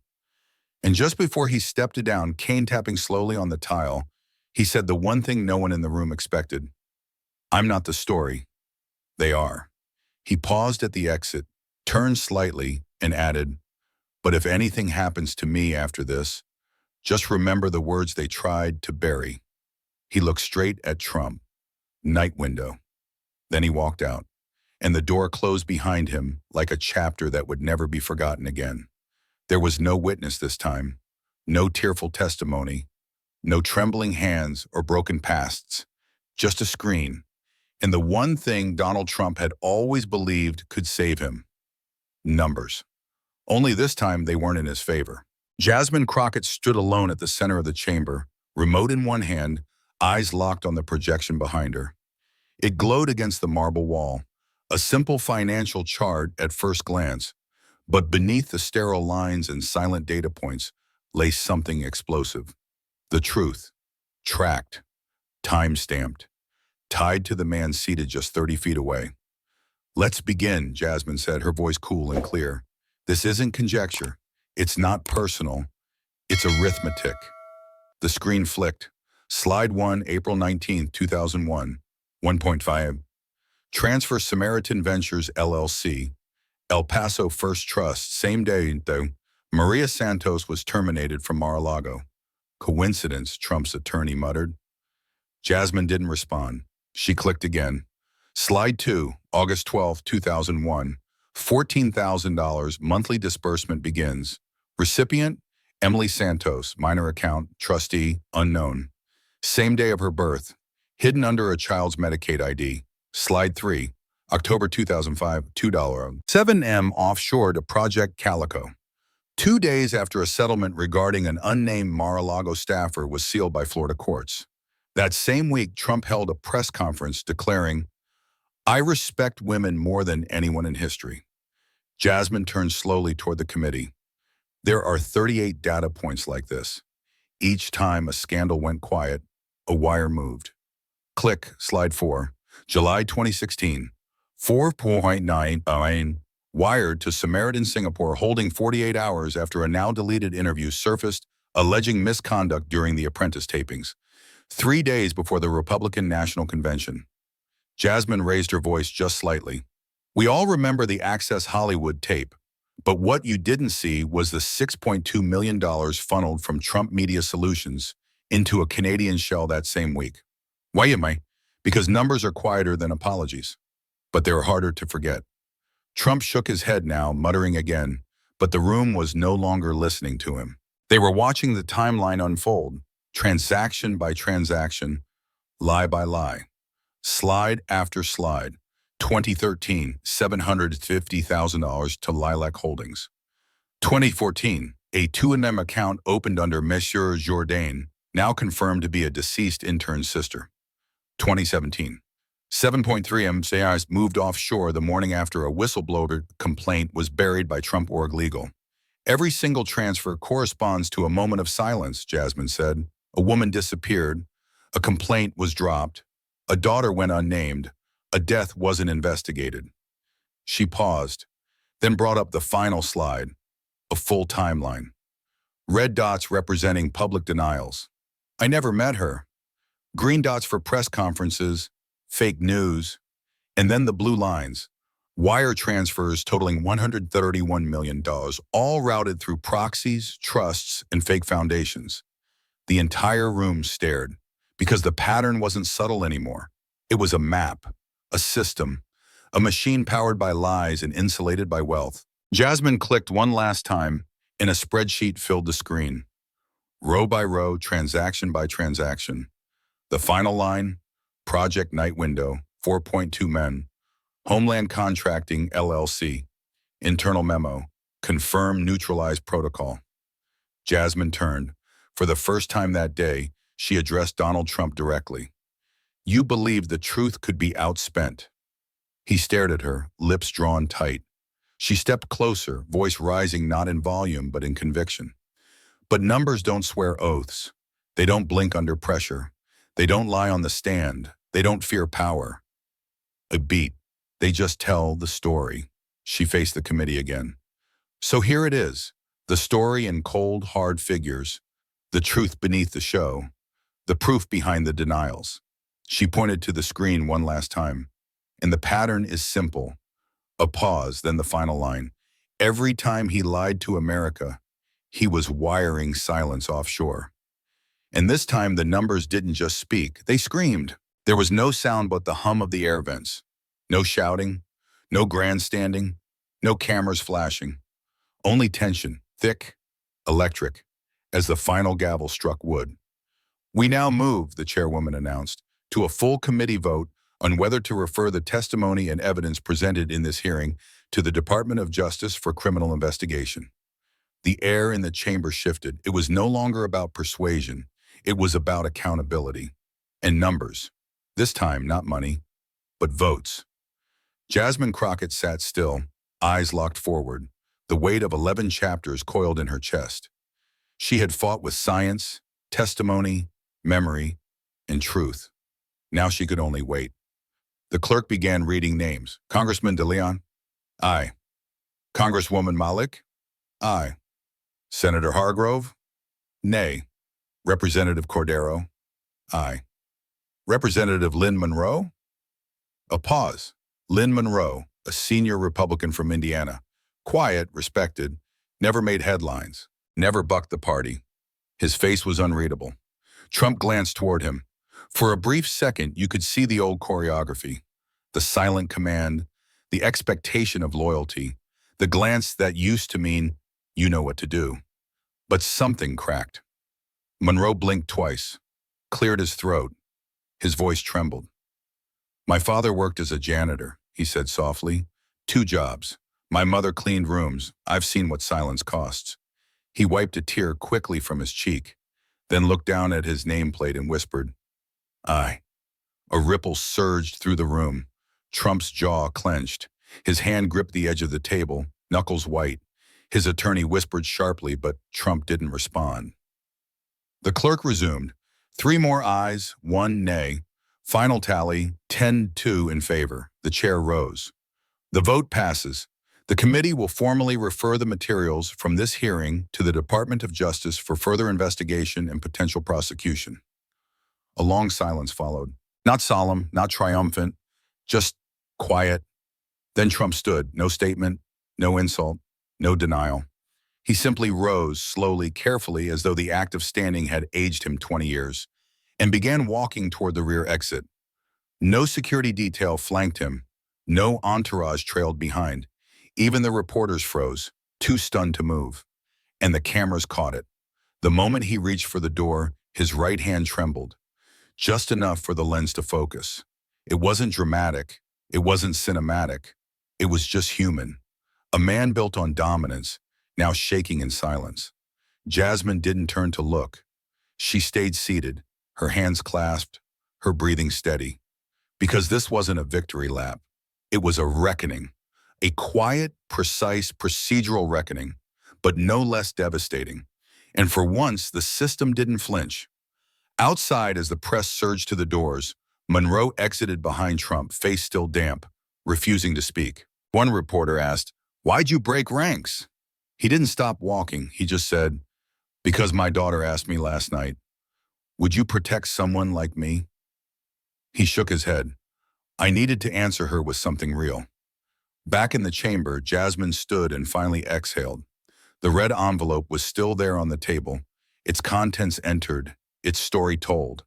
And just before he stepped down, cane tapping slowly on the tile, he said the one thing no one in the room expected. I'm not the story. They are. He paused at the exit, turned slightly, and added, but if anything happens to me after this, just remember the words they tried to bury. He looked straight at Trump. Night window. Then he walked out, and the door closed behind him like a chapter that would never be forgotten again. There was no witness this time, no tearful testimony, no trembling hands or broken pasts, just a screen, and the one thing Donald Trump had always believed could save him: numbers. Only this time they weren't in his favor. Jasmine Crockett stood alone at the center of the chamber, remote in one hand, eyes locked on the projection behind her. It glowed against the marble wall, a simple financial chart at first glance, but beneath the sterile lines and silent data points lay something explosive. The truth, tracked, time-stamped, tied to the man seated just 30 feet away. Let's begin, Jasmine said, her voice cool and clear. This isn't conjecture. It's not personal. It's arithmetic. The screen flicked. Slide 1, April 19, 2001. 1.5. Transfer Samaritan Ventures, LLC. El Paso First Trust. Same day, though, Maria Santos was terminated from Mar-a-Lago. Coincidence, Trump's attorney muttered. Jasmine didn't respond. She clicked again. Slide 2, August 12, 2001. $14,000 monthly disbursement begins. Recipient, Emily Santos, minor account, trustee, unknown. Same day of her birth, hidden under a child's Medicaid ID. Slide 3, October 2005, $2. 7M offshore to Project Calico. 2 days after a settlement regarding an unnamed Mar-a-Lago staffer was sealed by Florida courts. That same week, Trump held a press conference declaring, I respect women more than anyone in history. Jasmine turned slowly toward the committee. There are 38 data points like this. Each time a scandal went quiet, a wire moved. Click, slide 4, July 2016. 4.9 wired to Samaritan Singapore holding 48 hours after a now-deleted interview surfaced alleging misconduct during the Apprentice tapings. 3 days before the Republican National Convention. Jasmine raised her voice just slightly. We all remember the Access Hollywood tape, but what you didn't see was the $6.2 million funneled from Trump Media Solutions into a Canadian shell that same week. Why am I? Because numbers are quieter than apologies, but they're harder to forget. Trump shook his head now, muttering again, but the room was no longer listening to him. They were watching the timeline unfold, transaction by transaction, lie by lie, slide after slide. 2013, $750,000 to Lilac Holdings. 2014, a 2M account opened under Monsieur Jourdain, now confirmed to be a deceased intern's sister. 2017, 7.3M Sayers moved offshore the morning after a whistleblower complaint was buried by Trump Org Legal. Every single transfer corresponds to a moment of silence, Jasmine said. A woman disappeared. A complaint was dropped. A daughter went unnamed. A death wasn't investigated. She paused, then brought up the final slide, a full timeline. Red dots representing public denials. I never met her. Green dots for press conferences, fake news, and then the blue lines. Wire transfers totaling $131 million, all routed through proxies, trusts, and fake foundations. The entire room stared, because the pattern wasn't subtle anymore. It was a map. A system, a machine powered by lies and insulated by wealth. Jasmine clicked one last time, and a spreadsheet filled the screen. Row by row, transaction by transaction. The final line, Project Night Window, 4.2 men. Homeland Contracting, LLC. Internal memo, confirm neutralized protocol. Jasmine turned. For the first time that day, she addressed Donald Trump directly. You believed the truth could be outspent. He stared at her, lips drawn tight. She stepped closer, voice rising not in volume but in conviction. But numbers don't swear oaths. They don't blink under pressure. They don't lie on the stand. They don't fear power. A beat. They just tell the story. She faced the committee again. So here it is. The story in cold, hard figures, the truth beneath the show, the proof behind the denials. She pointed to the screen one last time, and the pattern is simple. A pause, then the final line. Every time he lied to America, he was wiring silence offshore. And this time the numbers didn't just speak, they screamed. There was no sound but the hum of the air vents. No shouting, no grandstanding, no cameras flashing. Only tension, thick, electric, as the final gavel struck wood. "We now move," the chairwoman announced, "to a full committee vote on whether to refer the testimony and evidence presented in this hearing to the Department of Justice for criminal investigation." The air in the chamber shifted. It was no longer about persuasion. It was about accountability. And numbers. This time, not money, but votes. Jasmine Crockett sat still, eyes locked forward, the weight of 11 chapters coiled in her chest. She had fought with science, testimony, memory, and truth. Now she could only wait. The clerk began reading names. Congressman DeLeon? Aye. Congresswoman Malik? Aye. Senator Hargrove? Nay. Representative Cordero? Aye. Representative Lynn Monroe? A pause. Lynn Monroe, a senior Republican from Indiana. Quiet, respected, never made headlines, never bucked the party. His face was unreadable. Trump glanced toward him. For a brief second, you could see the old choreography. The silent command, the expectation of loyalty, the glance that used to mean, you know what to do. But something cracked. Monroe blinked twice, cleared his throat. His voice trembled. "My father worked as a janitor," he said softly. "2 jobs. My mother cleaned rooms. I've seen what silence costs." He wiped a tear quickly from his cheek, then looked down at his nameplate and whispered, "Aye." A ripple surged through the room. Trump's jaw clenched. His hand gripped the edge of the table, knuckles white. His attorney whispered sharply, but Trump didn't respond. The clerk resumed. 3 more ayes, 1 nay. Final tally, 10-2 in favor. The chair rose. The vote passes. The committee will formally refer the materials from this hearing to the Department of Justice for further investigation and potential prosecution. A long silence followed. Not solemn, not triumphant, just quiet. Then Trump stood. No statement, no insult, no denial. He simply rose, slowly, carefully, as though the act of standing had aged him 20 years, and began walking toward the rear exit. No security detail flanked him. No entourage trailed behind. Even the reporters froze, too stunned to move. And the cameras caught it. The moment he reached for the door, his right hand trembled, just enough for the lens to focus. It wasn't dramatic. It wasn't cinematic. It was just human. A man built on dominance, now shaking in silence. Jasmine didn't turn to look. She stayed seated, her hands clasped, her breathing steady. Because this wasn't a victory lap. It was a reckoning. A quiet, precise, procedural reckoning, but no less devastating. And for once, the system didn't flinch. Outside, as the press surged to the doors, Monroe exited behind Trump, face still damp, refusing to speak. One reporter asked, "Why'd you break ranks?" He didn't stop walking. He just said, "Because my daughter asked me last night, would you protect someone like me?" He shook his head. I needed to answer her with something real. Back in the chamber, Jasmine stood and finally exhaled. The red envelope was still there on the table, its contents entered, its story told.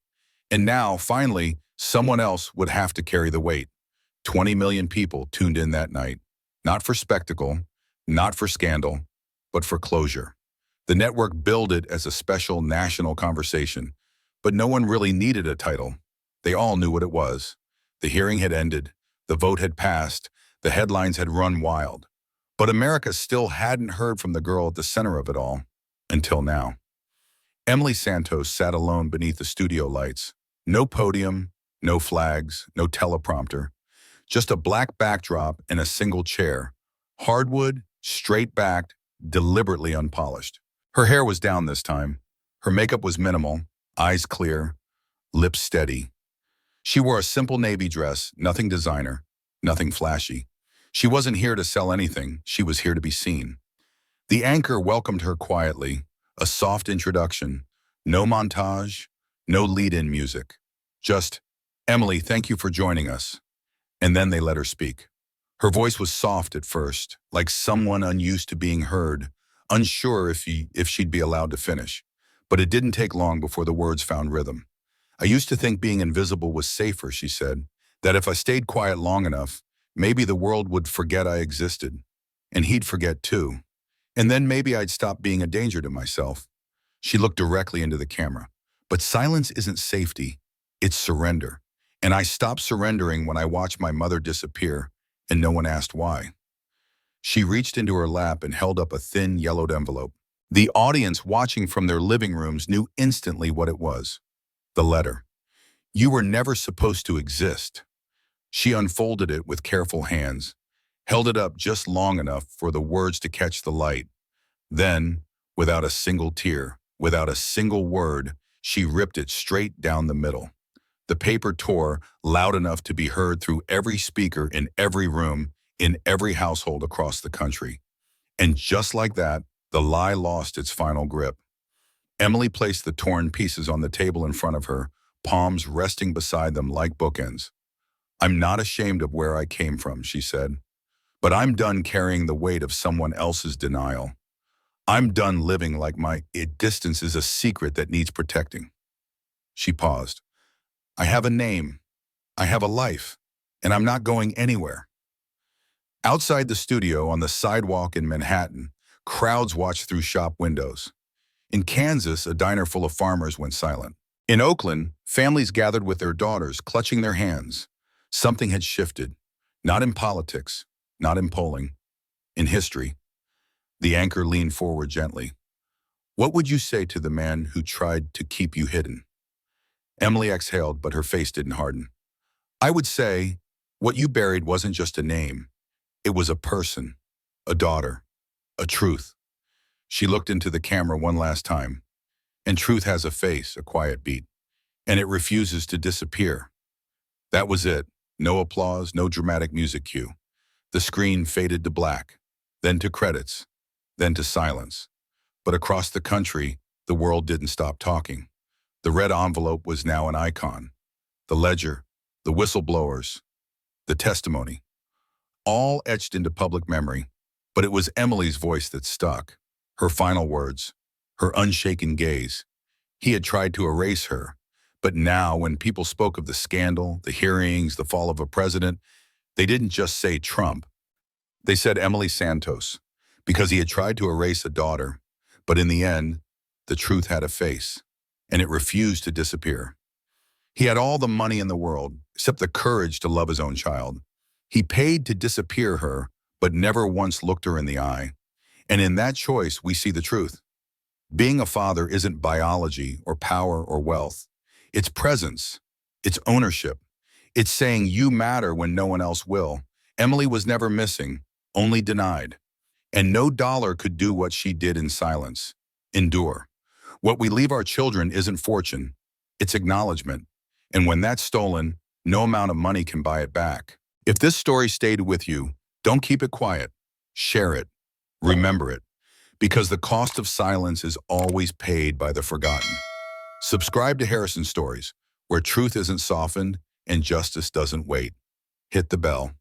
And now, finally, someone else would have to carry the weight. 20 million people tuned in that night. Not for spectacle, not for scandal, but for closure. The network billed it as a special national conversation, but no one really needed a title. They all knew what it was. The hearing had ended, the vote had passed, the headlines had run wild. But America still hadn't heard from the girl at the center of it all, until now. Emily Santos sat alone beneath the studio lights. No podium, no flags, no teleprompter. Just a black backdrop and a single chair. Hardwood, straight-backed, deliberately unpolished. Her hair was down this time. Her makeup was minimal, eyes clear, lips steady. She wore a simple navy dress, nothing designer, nothing flashy. She wasn't here to sell anything. She was here to be seen. The anchor welcomed her quietly, a soft introduction, no montage, no lead-in music. Just, "Emily, thank you for joining us." And then they let her speak. Her voice was soft at first, like someone unused to being heard, unsure if she'd be allowed to finish. But it didn't take long before the words found rhythm. "I used to think being invisible was safer," she said, "that if I stayed quiet long enough, maybe the world would forget I existed. And he'd forget too. And then maybe I'd stop being a danger to myself." She looked directly into the camera. "But silence isn't safety, it's surrender. And I stopped surrendering when I watched my mother disappear, and no one asked why." She reached into her lap and held up a thin, yellowed envelope. The audience watching from their living rooms knew instantly what it was. The letter. "You were never supposed to exist." She unfolded it with careful hands, held it up just long enough for the words to catch the light. Then, without a single tear, without a single word, she ripped it straight down the middle. The paper tore loud enough to be heard through every speaker in every room, in every household across the country. And just like that, the lie lost its final grip. Emily placed the torn pieces on the table in front of her, palms resting beside them like bookends. "I'm not ashamed of where I came from," she said, "but I'm done carrying the weight of someone else's denial. I'm done living like my distance is a secret that needs protecting." She paused. "I have a name, I have a life, and I'm not going anywhere." Outside the studio on the sidewalk in Manhattan, crowds watched through shop windows. In Kansas, a diner full of farmers went silent. In Oakland, families gathered with their daughters, clutching their hands. Something had shifted, not in politics, not in polling, in history. The anchor leaned forward gently. "What would you say to the man who tried to keep you hidden?" Emily exhaled, but her face didn't harden. "I would say, what you buried wasn't just a name. It was a person, a daughter, a truth." She looked into the camera one last time. And truth has a face, a quiet beat, and it refuses to disappear. That was it. No applause, no dramatic music cue. The screen faded to black, then to credits, then to silence. But across the country, the world didn't stop talking. The red envelope was now an icon. The ledger, the whistleblowers, the testimony, all etched into public memory. But it was Emily's voice that stuck, her final words, her unshaken gaze. He had tried to erase her, but now when people spoke of the scandal, the hearings, the fall of a president, they didn't just say Trump. They said Emily Santos, because he had tried to erase a daughter. But in the end, the truth had a face, and it refused to disappear. He had all the money in the world, except the courage to love his own child. He paid to disappear her, but never once looked her in the eye. And in that choice, we see the truth. Being a father isn't biology or power or wealth. It's presence. It's ownership. It's saying you matter when no one else will. Emily was never missing, only denied. And no dollar could do what she did in silence. Endure. What we leave our children isn't fortune. It's acknowledgement. And when that's stolen, no amount of money can buy it back. If this story stayed with you, don't keep it quiet. Share it. Remember it. Because the cost of silence is always paid by the forgotten. Subscribe to Harrison Stories, where truth isn't softened and justice doesn't wait. Hit the bell.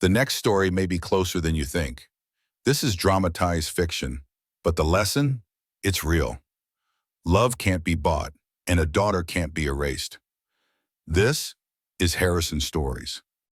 The next story may be closer than you think. This is dramatized fiction, but the lesson? It's real. Love can't be bought, and a daughter can't be erased. This is Harrison Stories.